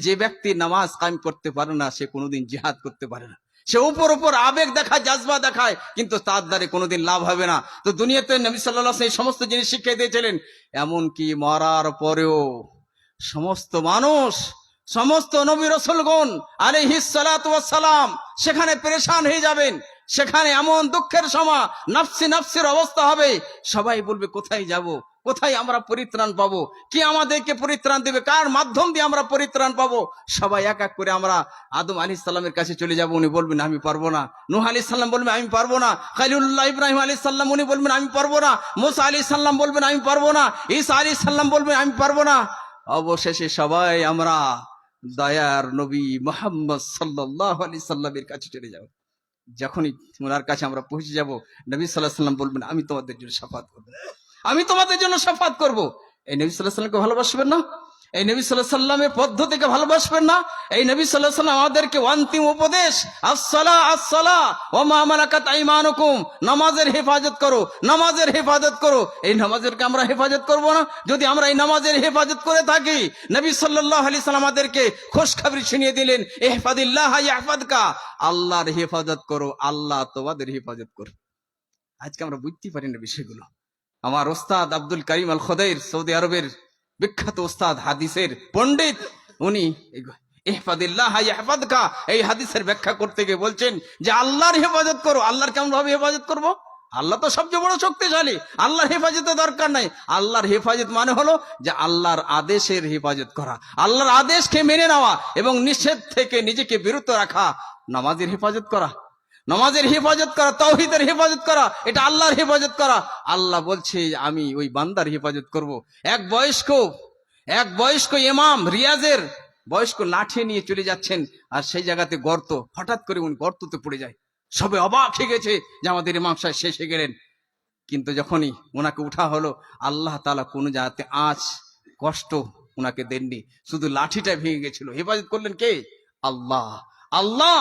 যে ব্যক্তি নামাজ কায়েম করতে পারে না সে কোনোদিন জিহাদ করতে পারে না। সে উপর উপর আবেগ দেখায়, জাজবা দেখায়, কিন্তু তার দ্বারা কোনোদিন লাভ হবে না। তো দুনিয়াতে নবী সাল্লাল্লাহু আলাইহি ওয়াসাল্লাম এই সমস্ত জিনিস শিখিয়ে দিয়েছিলেন। এমনকি মরার পরেও সমস্ত মানুষ, সমস্ত নবী রাসূলগণ আলাইহিস সালাতু ওয়াস সালাম সেখানে পেরেশান হয়ে যাবেন। সেখানে এমন দুঃখের সময় নফসি নফসির অবস্থা হবে, সবাই বলবে কোথায় যাব, কোথায় আমরা পরিত্রাণ পাবো, কি আমাদেরকে পরিত্রাণ দেবে, কার মাধ্যম দিয়ে আমরা পরিত্রাণ পাবো। সবাই এক এক করে আমরা আদম আলাইহিস সালামের কাছে চলে যাব, উনি বলবেন আমি পারবো না। নূহ আলাইহিস সালাম বলবেন আমি পারবো না। খলিলুল্লাহ ইব্রাহিম আলাইহিস সালাম উনি বলবেন আমি পারবো না। মুসা আলাইহিস সালাম বলবেন আমি পারবো না। ঈসা আলাইহিস সালাম বলবেন আমি পারবো না। অবশেষে সবাই আমরা দয়ার নবী মুহাম্মদ সাল্লাল্লাহু আলাইহি সাল্লামের কাছে চলে যাব। যখনই ওনার কাছে আমরা পৌঁছে যাব, নবী সাল্লাল্লাহু আলাইহি সাল্লাম বলবেন আমি তোমাদের জন্য শাফাত করব, আমি তোমাদের জন্য শাফাত করব। এই নবী সাল্লাল্লাহু আলাইহি সাল্লামকে ভালোবাসবেন না? এই নবী সাল্লাল্লাহু আলাইহি সাল্লামের পদ্ধতিকে ভালোবাসবেন না? এই নবী সাল্লাল্লাহু আলাইহি সাল্লাম আমাদেরকে অন্তিম উপদেশ, আসসালা আসসালা ওয়া মা মালাকাত আইমানুকুম, নামাজের হেফাজত করো, নামাজের হেফাজত করো। এই নামাজেরকে আমরা হেফাজত করব না? যদি আমরা এই নামাজের হেফাজত করে থাকি, নবী সাল্লাল্লাহু আলাইহি সাল্লাম আমাদেরকে খুশখবরি শুনিয়ে দিলেন, ইহফাদিল্লাহ ইয়াহফাদকা, আল্লাহর হেফাজত করো, আল্লাহ তোমাদের হেফাজত করবে। আজকে আমরা বুঝতে পারি না বিষয়গুলো। আমার ওস্তাদ আব্দুল কারীম আল খুদাইর, সৌদি আরবের বিখ্যাত ওস্তাদ, হাদিসের পণ্ডিত, উনি ইহফাদিল্লাহ ইয়াহফাদকা এই হাদিসের ব্যাখ্যা করতে গিয়ে বলছেন যে আল্লাহর হেফাজত করো। আল্লাহর কেমন ভাবে হেফাজত করব? আল্লাহ তো সবচেয়ে বড় শক্তিশালী, আল্লাহর হেফাজতের দরকার নাই। আল্লাহর হেফাজত মানে হলো যে আল্লাহর আদেশের হেফাজত করা, আল্লাহর আদেশকে মেনে নেওয়া এবং নিষেধ থেকে নিজেকে বিরত রাখা। নামাজের হেফাজত করা, নামাজের হেফাজত করা, তাওহীদের হেফাজত করা, এটা আল্লাহর হেফাজত করা। আল্লাহ বলছে আমি ওই বান্দার হেফাজত করব। এক বয়স্ক ইমাম রিয়াজের বয়স্ক লাঠি নিয়ে চলে যাচ্ছেন, আর সেই জায়গাতে গর্ত, হঠাৎ করে উনি গর্ততে পড়ে যায়। সবে অবাক হয়ে গেছে যে আমাদের ইমাম সাহেব শেষ হয়ে গেলেন। কিন্তু যখনই ওনাকে উঠা হলো, আল্লাহ তাআলা কোনো জায়গাতে আঁচ কষ্ট ওনাকে দেননি, শুধু লাঠিটা ভেঙে গেছিল। হেফাজত করলেন কে? আল্লাহ। আল্লাহ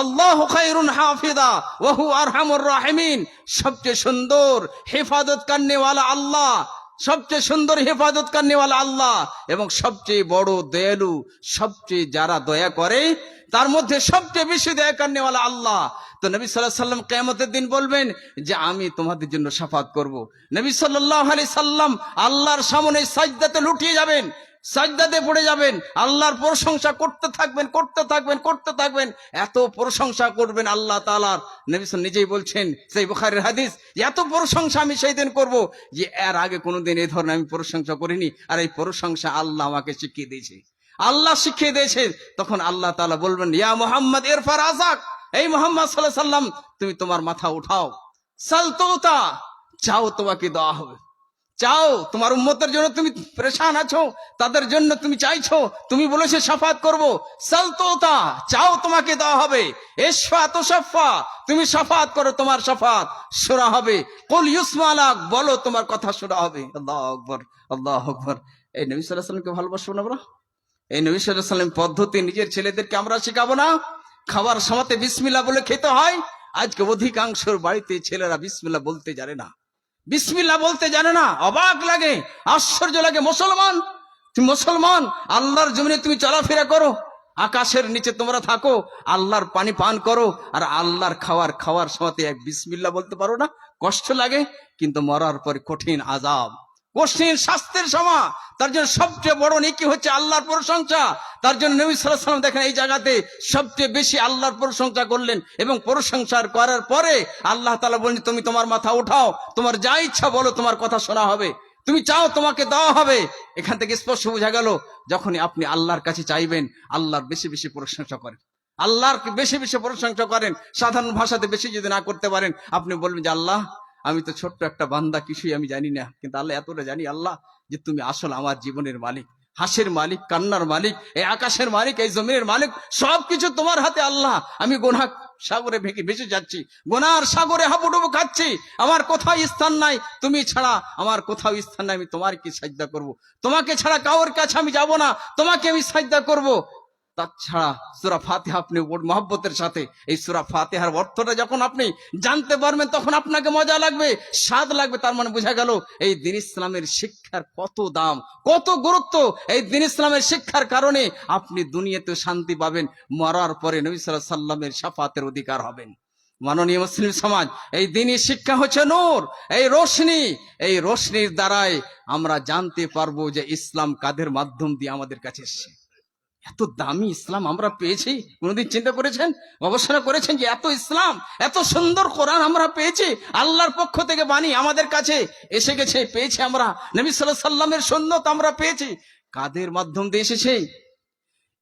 আল্লাহু খায়রুন হাফিজা ওয়া হুয়া আরহামুর রাহিমিন। সবচেয়ে সুন্দর হেফাজত করনেওয়ালা আল্লাহ, সবচেয়ে সুন্দর হেফাজত করনেওয়ালা আল্লাহ, এবং সবচেয়ে বড় দয়ালু, সবচেয়ে যারা দয়া করে তার মধ্যে সবচেয়ে বেশি দয়া করনেওয়ালা আল্লাহ। তো নবী সাল্লাল্লাহু আলাইহি সাল্লাম কিয়ামতের দিন বলবেন যে আমি তোমাদের জন্য শাফাত করব। নবী সাল্লাল্লাহু আলাইহি সাল্লাম আল্লাহর সামনে সাজদাতে লুটিয়ে যাবেন, সাজদাতে পড়ে যাবেন, আল্লাহর প্রশংসা করতে থাকবেন, করতে থাকবেন, করতে থাকবেন। এত প্রশংসা করবেন আল্লাহ তাআলার, নবী সাল্লাল্লাহু নিজেই বলছেন, সেই বুখারীর হাদিস, এত প্রশংসা আমি সেই দিন করব যে এর আগে কোনোদিন এই ধরনের আমি প্রশংসা করিনি। আর এই প্রশংসা আল্লাহ আমাকে শিখিয়ে দিয়েছে, আল্লাহ শিখিয়ে দিয়েছে। তখন আল্লাহ তাআলা বলবেন, ইয়া মুহাম্মদ ইরফা রাসাক, এই মুহাম্মদ সাল্লাল্লাহু আলাইহি সাল্লাম তুমি তোমার মাথা উঠাও, সালতুতা, চাও তোমাকে দেওয়া হবে। চাও, তোমার উম্মতের জন্য তুমি পরেশান আছো, তাদের জন্য তুমি চাইছো, তুমি বলেছো শাফাত করব, সালতুতা, চাও তোমাকে দেওয়া হবে। ইশফা তুশাফা, তুমি শাফাত করো, তোমার শাফাত শোনা হবে। কুল ইউসমা লাক, বলো তোমার কথা শোনা হবে। আল্লাহু আকবার, আল্লাহু আকবার। এই নবী সাল্লাল্লাহু আলাইহি সাল্লামকে ভালোবাসবো না আমরা? এই নবী সাল্লাল্লাহু আলাইহি সাল্লাম পদ্ধতি নিজের ছেলেদেরকে আমরা শেখাবো না? খাবার সময়তে বিসমিল্লাহ বলে খেতে হয়। আজকে অধিকাংশের বাড়িতে ছেলেরা বিসমিল্লাহ বলতে জানে না, বিসমিল্লাহ বলতে জানে না। অবাক লাগে, আশ্চর্য লাগে। মুসলমান, তুমি মুসলমান, আল্লাহর জমিনে তুমি চলাফেরা করো, আকাশের নিচে তোমরা থাকো, আল্লাহর পানি পান করো, আর আল্লাহর খাওয়ার সময়তে এক বিসমিল্লাহ বলতে পারো না? কষ্ট লাগে, কিন্তু মরার পরে কঠিন আযাব, কঠিন শাস্তির সময়। তার জন্য সবচেয়ে বড় নেকি হচ্ছে আল্লাহর প্রশংসা। তার জন্য নবী সাল্লাল্লাহু আলাইহি ওয়াসাল্লাম দেখেন এই জায়গাতে সবচেয়ে বেশি আল্লাহর প্রশংসা করলেন, এবং প্রশংসা করার পরে আল্লাহ তাআলা বলেন, তুমি তোমার মাথা উঠাও, তোমার যা ইচ্ছা বলো, তোমার কথা শোনা হবে, তুমি চাও তোমাকে দেওয়া হবে। এখান থেকে স্পষ্ট বোঝা গেল, যখনই আপনি আল্লাহর কাছে চাইবেন, আল্লাহর বেশি বেশি প্রশংসা করেন, আল্লাহর বেশি বেশি প্রশংসা করেন। সাধারণ ভাষাতে বেশি যদি না করতে পারেন, আপনি বলবেন যে আল্লাহ, আমি তো ছোট্ট একটা বান্দা, কিছুই আমি জানি না, কিন্তু আল্লাহ এতটা জানি আল্লাহ, যে তুমি আসল আমার জীবনের মালিক, হাসির মালিক, কান্নার মালিক, এই আকাশের মালিক, এই জমিনের মালিক, সবকিছু তোমার হাতে আল্লাহ। আমি গুনাহ সাগরে ভেসে যাচ্ছি, গুনার সাগরে হাবুডুবু খাচ্ছি, আমার কোথাও স্থান নাই, তুমি ছাড়া আমার কোথাও স্থান নাই, আমি তোমার কি সাজদা করব, তোমাকে ছাড়া কাউর কাছে আমি যাব না, তোমাকে আমি সাজদা করব। তাছাড়া সূরা ফাতিহা আপনি মহব্বতের সাথে, এই সূরা ফাতিহার অর্থটা যখন আপনি জানতে পারবেন, তখন আপনাকে মজা লাগবে, স্বাদ লাগবে। তার মানে বোঝা গেল এই দ্বীন ইসলামের শিক্ষার কত দাম, কত গুরুত্ব। এই দ্বীন ইসলামের শিক্ষার কারণে আপনি দুনিয়াতে শান্তি পাবেন, মরার পরে নবী সাল্লাল্লাহু আলাইহি সাল্লামের শাফাতের অধিকার হবেন। মাননীয় মুসলিম সমাজ, এই দ্বীনি শিক্ষা হচ্ছে নূর, এই রোশনি, এই রোশনির দ্বারাই আমরা জানতে পারবো যে ইসলাম কাদের মাধ্যম দিয়ে আমাদের কাছে এসেছে। এত দামি ইসলাম আমরা পেয়েছি, কোনদিন চিন্তা করেছেন, গবেষণা করেছেন যে এত ইসলাম, এত সুন্দর কোরআন আমরা পেয়েছি, আল্লাহর পক্ষ থেকে বাণী আমাদের কাছে এসে গেছে, পেয়েছি আমরা নবী সাল্লাল্লাহু আলাইহি সাল্লামের সুন্নাত আমরা পেয়েছি। কাদের মাধ্যম দিয়ে এসেছে?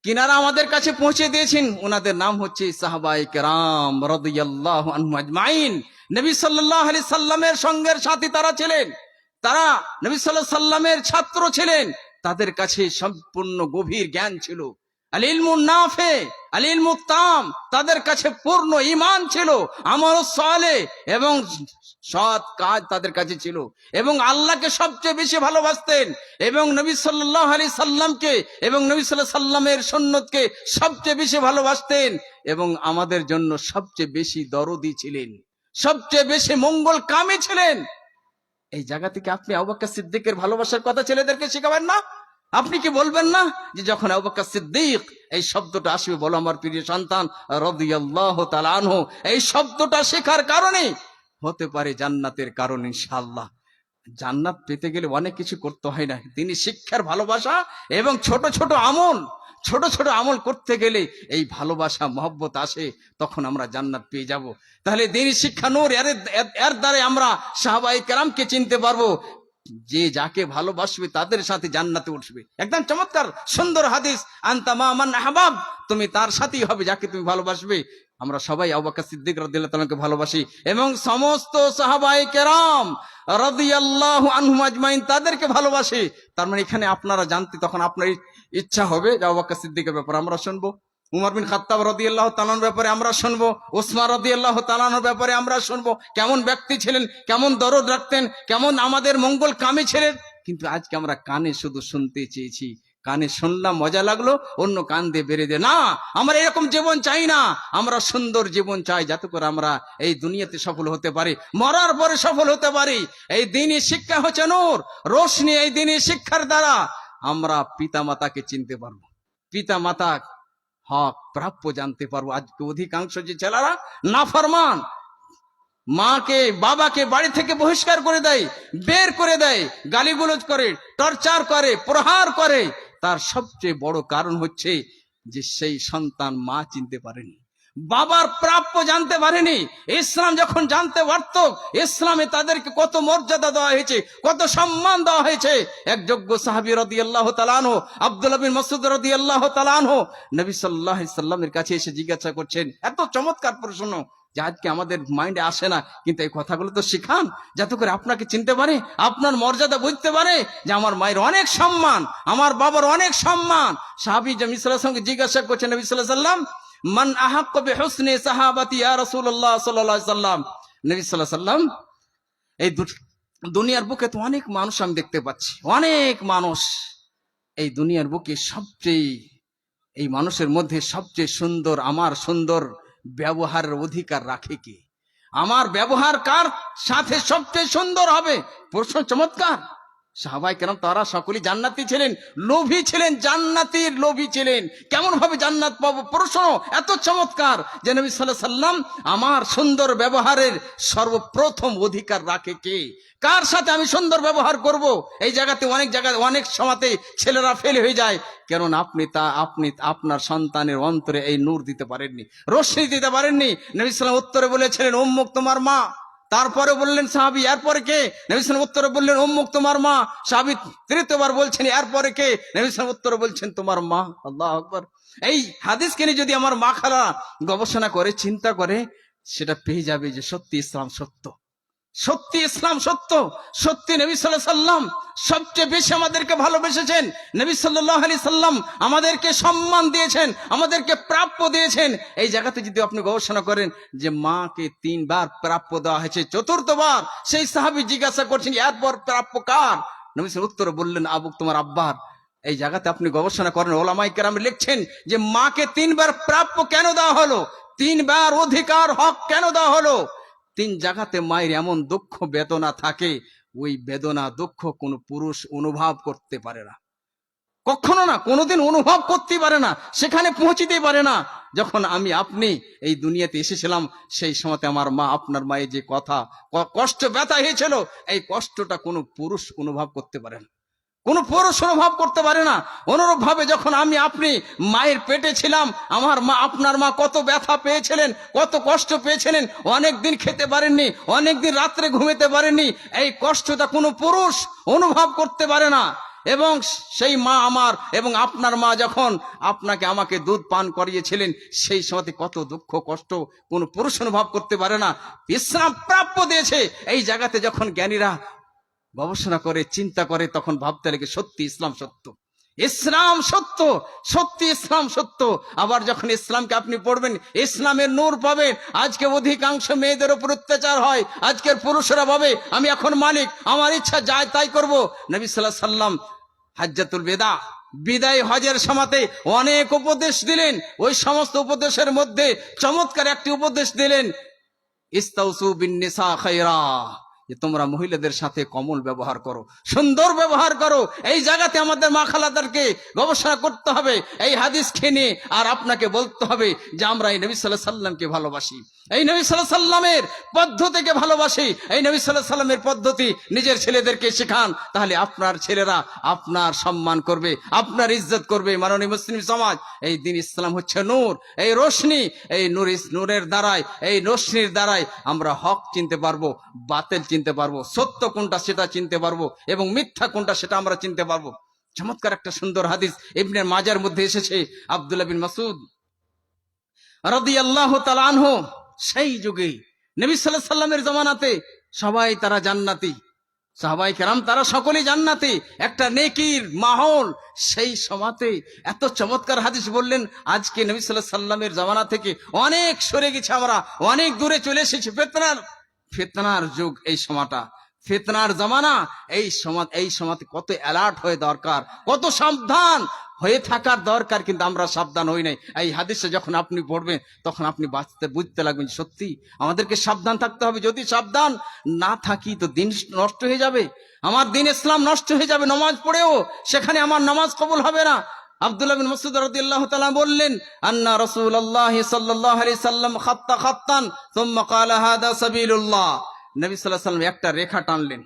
কিনারা আমাদের কাছে পৌঁছে দিয়েছেন, ওনাদের নাম হচ্ছে সাহাবায়ে কেরাম রাদিয়াল্লাহু আনহুম আজমাইন। নবী সাল্লাল্লাহু আলাইহি সাল্লামের সঙ্গের সাথী তারা ছিলেন, তারা নবী সাল্লাল্লাহু আলাইহি সাল্লামের ছাত্র ছিলেন, তাদের কাছে সম্পূর্ণ গভীর জ্ঞান ছিল, আল ইলমুন নাফে, আল ইলমুত তাম, তাদের কাছে পূর্ণ ঈমান ছিল, আমালুস সালেহ এবং সৎ কাজ তাদের কাছে ছিল, এবং আল্লাহকে সবচেয়ে বেশি ভালোবাসতেন, এবং নবী সাল্লাল্লাহু আলাইহি সাল্লামকে এবং নবী সাল্লাল্লাহু আলাইহি সাল্লামের সুন্নতকে সবচেয়ে বেশি ভালোবাসতেন, এবং আমাদের জন্য সবচেয়ে বেশি দরদি ছিলেন, সবচেয়ে বেশি মঙ্গল কামী ছিলেন। এই জায়গা থেকে আপনি আবু বকর সিদ্দিকের ভালোবাসার কথা ছেলেদেরকে শেখাবেন না? আপনি কি বলবেন না যে যখন আবু বকর সিদ্দিক এই শব্দটা আসবে, বলো আমার প্রিয় সন্তান রাদিয়াল্লাহু তাআলা আনহু, এই শব্দটা শেখার কারণে হতে পারে জান্নাতের কারণ ইনশাআল্লাহ। জান্নাত পেতে গেলে অনেক কিছু করতে হয় না, তিনি শিক্ষার ভালোবাসা এবং ছোট ছোট আমল করতে গেলে এই ভালোবাসা মহব্বত আসে, তখন আমরা জান্নাত পেয়ে যাব। তাহলে দ্বীনি শিক্ষা নূর, এর দ্বারা আমরা সাহাবায়ে কেরামকে চিনতে পারবো, যে যাকে ভালোবাসবে তাদের সাথে জান্নাতে উঠবে। একদম চমৎকার সুন্দর হাদিস, আনতা মা মান আহবাব, তুমি তার সাথেই হবে যাকে তুমি ভালোবাসবে। আমরা সবাই আবু বকর সিদ্দিক রাদিয়াল্লাহু তাআলাকে ভালোবাসি, এবং সমস্ত সাহাবায়ে কেরাম রাদিয়াল্লাহু আনহুম আজমাইন তাদেরকে ভালোবাসি। তার মানে এখানে আপনারা জানতে, তখন আপনার ইচ্ছা হবে যে আবু বকর সিদ্দিকের ব্যাপারে আমরা শুনবো, উমর বিন খাত্তাব রাদিয়াল্লাহু তাআলার ব্যাপারে আমরা শুনবো, ওসমান রাদিয়াল্লাহু তাআলার ব্যাপারে আমরা শুনবো, কেমন ব্যক্তি ছিলেন, কেমন দরদ রাখতেন, কেমন আমাদের মঙ্গল কামী ছিলেন। কিন্তু আজকে আমরা কানে শুধু শুনতে চেয়েছি, কানে শুনলাম, মজা লাগলো, অন্য কান দিয়ে বেরিয়ে দিয়ে, না, আমরা এরকম জীবন চাই না, আমরা সুন্দর জীবন চাই, যাতে করে আমরা এই দুনিয়াতে সফল হতে পারি, মরার পরে সফল হতে পারি। এই দ্বীনি শিক্ষা হচ্ছে নূর, রোশনি। এই দ্বীনি শিক্ষার দ্বারা আমরা পিতা মাতাকে চিনতে পারবো, পিতা মাতা হক প্রাপ্য জানতে পারবো। আজকে অধিকাংশ যে ছেলেরা নাফরমান, মাকে বাবাকে বাড়ি থেকে বহিষ্কার করে দেয়, বের করে দেয়, গালিগুলোজ করে, টর্চার করে, প্রহার করে, তার সবচেয়ে বড় কারণ হচ্ছে যে সেই সন্তান মা চিনতে পারেনি, বাবার প্রাপ্য জানতে পারেনি। ইসলাম যখন জানতে পারত, ইসলামে তাদেরকে কত মর্যাদা দেওয়া হয়েছে, কত সম্মান দেওয়া হয়েছে। এক যোগ্য সাহাবী রাদিয়াল্লাহু তাআলা আনহু, আব্দুল্লাহ বিন মাসউদ রাদিয়াল্লাহু তাআলা আনহু, নবী সাল্লাল্লাহু আলাইহি সাল্লামের কাছে এসে জিজ্ঞাসা করছেন, এত চমৎকার প্রশ্ন যে আজকে আমাদের মাইন্ডে আসে না, কিন্তু এই কথাগুলো তো শিখান, যাতে করে আপনাকে চিনতে পারে, আপনার মর্যাদা বুঝতে পারে, যে আমার মায়ের অনেক সম্মান, আমার বাবার অনেক সম্মান। সাহাবী নবী সাল্লাল্লাহু আলাইহি সাল্লামকে জিজ্ঞাসা করছেন, নবী সাল্লাল্লাহু আলাইহি সাল্লাম, মান আহাক্কু বিহুসনি সাহাবাতি ইয়া রাসূলুল্লাহ সাল্লাল্লাহু আলাইহি সাল্লাম। নবী সাল্লাল্লাহু আলাইহি সাল্লাম, এই দুনিয়ার বুকে তো অনেক মানুষ আমি দেখতে পাচ্ছি, অনেক মানুষ, এই দুনিয়ার বুকে সবচেয়ে, এই মানুষের মধ্যে সবচেয়ে সুন্দর, আমার সুন্দর ব্যবহারের অধিকার রাখে কে? আমার ব্যবহার কার সাথে সবচেয়ে সুন্দর হবে? প্রশ্ন চমৎকার। সাহাবায়ে কেরাম তারা সকলেই জান্নাতি ছিলেন, লোভী ছিলেন, জান্নাতির লোভী ছিলেন। কেমন ভাবে জান্নাত পাবো? প্রশ্ন এত চমৎকার যে নবী সাল্লাল্লাহু আলাইহি সাল্লাম আমার সুন্দর ব্যবহারের সর্বপ্রথম অধিকার রাখে কে? কার সাথে আমি সুন্দর ব্যবহার করব? এই জায়গাতে অনেক সময়তে ছেলেরা ফেল হয়ে যায়, কারণ আপনি আপনার সন্তানের অন্তরে এই নূর দিতে পারেননি, রশ্মি দিতে পারেননি। নবী সাল্লাল্লাহু আলাইহি সাল্লাম উত্তরে বলেছিলেন, উম্মুক তোমার মা। তারপরে বললেন সাহাবী, এরপরে কে? নবী সাল্লাল্লাহু আলাইহি সাল্লাম উত্তরে বললেন, উম্মুক তোমার মা। সাহাবী তৃতীয়বার বলছেন, এরপরে কে? নবী সাল্লাল্লাহু আলাইহি সাল্লাম উত্তরে বলছেন, তোমার মা। আল্লাহু আকবার। এই হাদিসকে নিয়ে যদি আমার মা খালা গবেষণা করে, চিন্তা করে, সেটা পেয়ে যাবে যে সত্যি ইসলাম সত্য, সত্যি ইসলাম সত্য, সত্যি নবী সাল্লাল্লাহু আলাইহি সাল্লাম সবচেয়ে বেশি আমাদেরকে ভালোবেসেছেন। নবী সাল্লাল্লাহু আলাইহি সাল্লাম আমাদেরকে সম্মান দিয়েছেন, আমাদেরকে প্রাপ্য দিয়েছেন। এই জায়গাতে যদি আপনি গবেষণা করেন যে মাকে 3 বার প্রাপ্য দেওয়া হয়েছে, চতুর্থবার সেই সাহাবী জিজ্ঞাসা করছেন, এরপর প্রাপ্য কার? নবী সাল্লাল্লাহু উত্তরে বললেন, আবুক, তোমার আব্বার। এই জায়গাতে আপনি গবেষণা করেন, ওলামায়ে কেরাম লিখছেন যে মাকে 3 বার প্রাপ্য কেন দেওয়া হলো, 3 বার অধিকার হক কেন দেওয়া হলো? 3 জায়গাতে মায়ের এমন দুঃখ বেদনা থাকে, ওই বেদনা দুঃখ কোনো পুরুষ অনুভব করতে পারে না, কখনো না, কোনোদিন অনুভব করতে পারে না, সেখানে পৌঁছিতে পারে না। যখন আমি আপনি এই দুনিয়াতে এসেছিলাম, সেই সময় আমার মা, আপনার মায়ের যে কথা কষ্ট ব্যথা হয়েছিল, এই কষ্টটা কোনো পুরুষ অনুভব করতে পারে না, কোন পুরুষ অনুভব করতে পারে না। অনুরূপ ভাবে যখন আমি আপনি মায়ের পেটে ছিলাম, আমার মা, আপনার মা কত ব্যথা পেয়েছিলেন, কত কষ্ট পেয়েছিলেন, অনেকদিন খেতে পারেননি, অনেকদিন রাত্রে ঘুমাতে পারেননি, এই কষ্টটা কোনো পুরুষ অনুভব করতে পারে না। এবং সেই মা আমার এবং আপনার মা যখন আপনাকে আমাকে দুধ পান করিয়েছিলেন, সেই সময় কত দুঃখ কষ্ট কোনো পুরুষ অনুভব করতে পারে না। ইসলাম প্রাপ্য দিয়েছে। এই জায়গাতে যখন জ্ঞানীরা গবেষণা করে, চিন্তা করে, তখন ভাবতে লাগে সত্যি ইসলাম সত্য, ইসলাম সত্য, সত্যি ইসলাম সত্য। আবার যখন ইসলামকে আপনি পড়বেন, ইসলামের নূর পাবেন। আজকে অধিকাংশ মেয়েদের উপর অত্যাচার হয়, আজকের পুরুষরা ভাবে আমি এখন মালিক, আমার ইচ্ছা যায় তাই করব। নবী সাল্লাল্লাহু আলাইহি সাল্লাম হাজ্জাতুল বেদা, বিদায় হজের সময়তে অনেক উপদেশ দিলেন। ওই সমস্ত উপদেশের মধ্যে চমৎকার একটি উপদেশ দিলেন, ইস্তাউসু বিন নিসা খায়রা, যে তোমরা মহিলাদের সাথে কমল ব্যবহার করো, সুন্দর ব্যবহার করো। এই জায়গাতে আমাদের মা খালাদেরকে গবেষণা করতে হবে, এই হাদিস খেয়ে, আর আপনাকে বলতে হবে যে আমরা এই নবী সাল্লাল্লাহু আলাইহি সাল্লামকে ভালোবাসি, এই নবী সাল্লাল্লাহু আলাইহি সাল্লামের পদ্ধতিকে ভালোবাসি, এই নবী সাল্লাল্লাহু আলাইহি সাল্লামের পদ্ধতি নিজের ছেলেদেরকে শেখান, তাহলে আপনার ছেলেরা আপনার সম্মান করবে, আপনার ইজ্জত করবে। মাননীয় মুসলিম সমাজ, এই দিন ইসলাম হচ্ছে নূর, এই রোশনি, এই নূরের দ্বারাই, এই রোশনির দ্বারাই আমরা হক চিনতে পারবো, বাতিল চিনতে পারবো, সত্য কোনটা সেটা চিনতে পারবো, এবং মিথ্যা কোনটা সেটা আমরা চিনতে পারবো। চমৎকার একটা সুন্দর হাদিস ইবনে মাজার মধ্যে এসেছে, আব্দুল্লাহ বিন মাসউদ রাদিয়াল্লাহু তাআলা আনহু, সেই যুগে নবী সাল্লাল্লাহু আলাইহি সাল্লামের জামানাতে সবাই তারা জান্নাতি, সাহাবায়ে কেরাম তারা সকলেই জান্নাতি, একটা নেকির মাহৌল। সেই সময়তে এত চমৎকার হাদিস বললেন, আজকে নবী সাল্লাল্লাহু আলাইহি সাল্লামের জামানা থেকে অনেক সরে গেছে, আমরা অনেক দূরে চলে এসেছি। ফিতনার যুগ এই সময়টা, ফিতনার জামানা। এই সময়তে কত অ্যালার্ট হয়ে দরকার, কত সাবধান হয়ে থাকার দরকার, কিন্তু আমরা সাবধান হই নাই। এই হাদিসে যখন আপনি পড়বেন, তখন আপনি বুঝতে লাগবেন সত্যি আমাদেরকে সাবধান থাকতে হবে। যদি সাবধান না থাকি তো দিন নষ্ট হয়ে যাবে, আমার দিন ইসলাম নষ্ট হয়ে যাবে। নামাজ পড়েও সেখানে আমার নামাজ কবুল হবে না। আব্দুল্লাহ বিন মাসউদ রাদিয়াল্লাহু তাআলা বললেন, আন্না রাসূলুল্লাহ সাল্লাল্লাহু আলাইহি সাল্লাম খাত্তা খাত্তান সুম্মা ক্বালা হাদা সাবিলুল্লাহ। নবী সাল্লাল্লাহু আলাইহি সাল্লাম একটা রেখা টানলেন,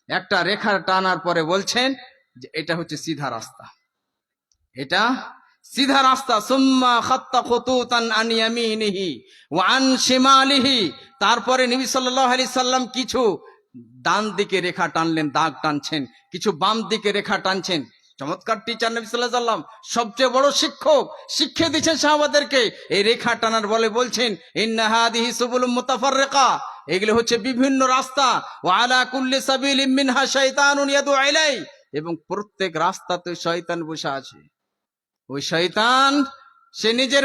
একটা রেখা টানার পরে বলছেন যে এটা হচ্ছে সিধা রাস্তা, এটা সিধা রাস্তা। সুম্মা খাত্তা খুতুতান আন ইয়ামিনিহি ওয়া আন শিমালিহি। তারপরে নবী সাল্লাল্লাহু আলাইহি সাল্লাম কিছু ডান দিকে রেখা টানলেন, দাগ টানছেন, কিছু বাম দিকে রেখা টানছেন। চমৎকার টিচার নবী সাল্লাল্লাহু আলাইহি সাল্লাম, সবচেয়ে বড় শিক্ষক, শিক্ষা দিচ্ছেন সাহাবাদেরকে। এই রেখা টানার বলে বলছেন, ইন্না হাদিহি সুবুলুম মুতাফাররিকা, এগুলো হচ্ছে বিভিন্ন রাস্তা। ওয়া আলা কুল্লি সাবিলিম মিনহা শাইতানুন ইয়াদউ ইলাই, এবং প্রত্যেক রাস্তাতে শয়তান বসে আছে। ওই শয়তান সে নিজের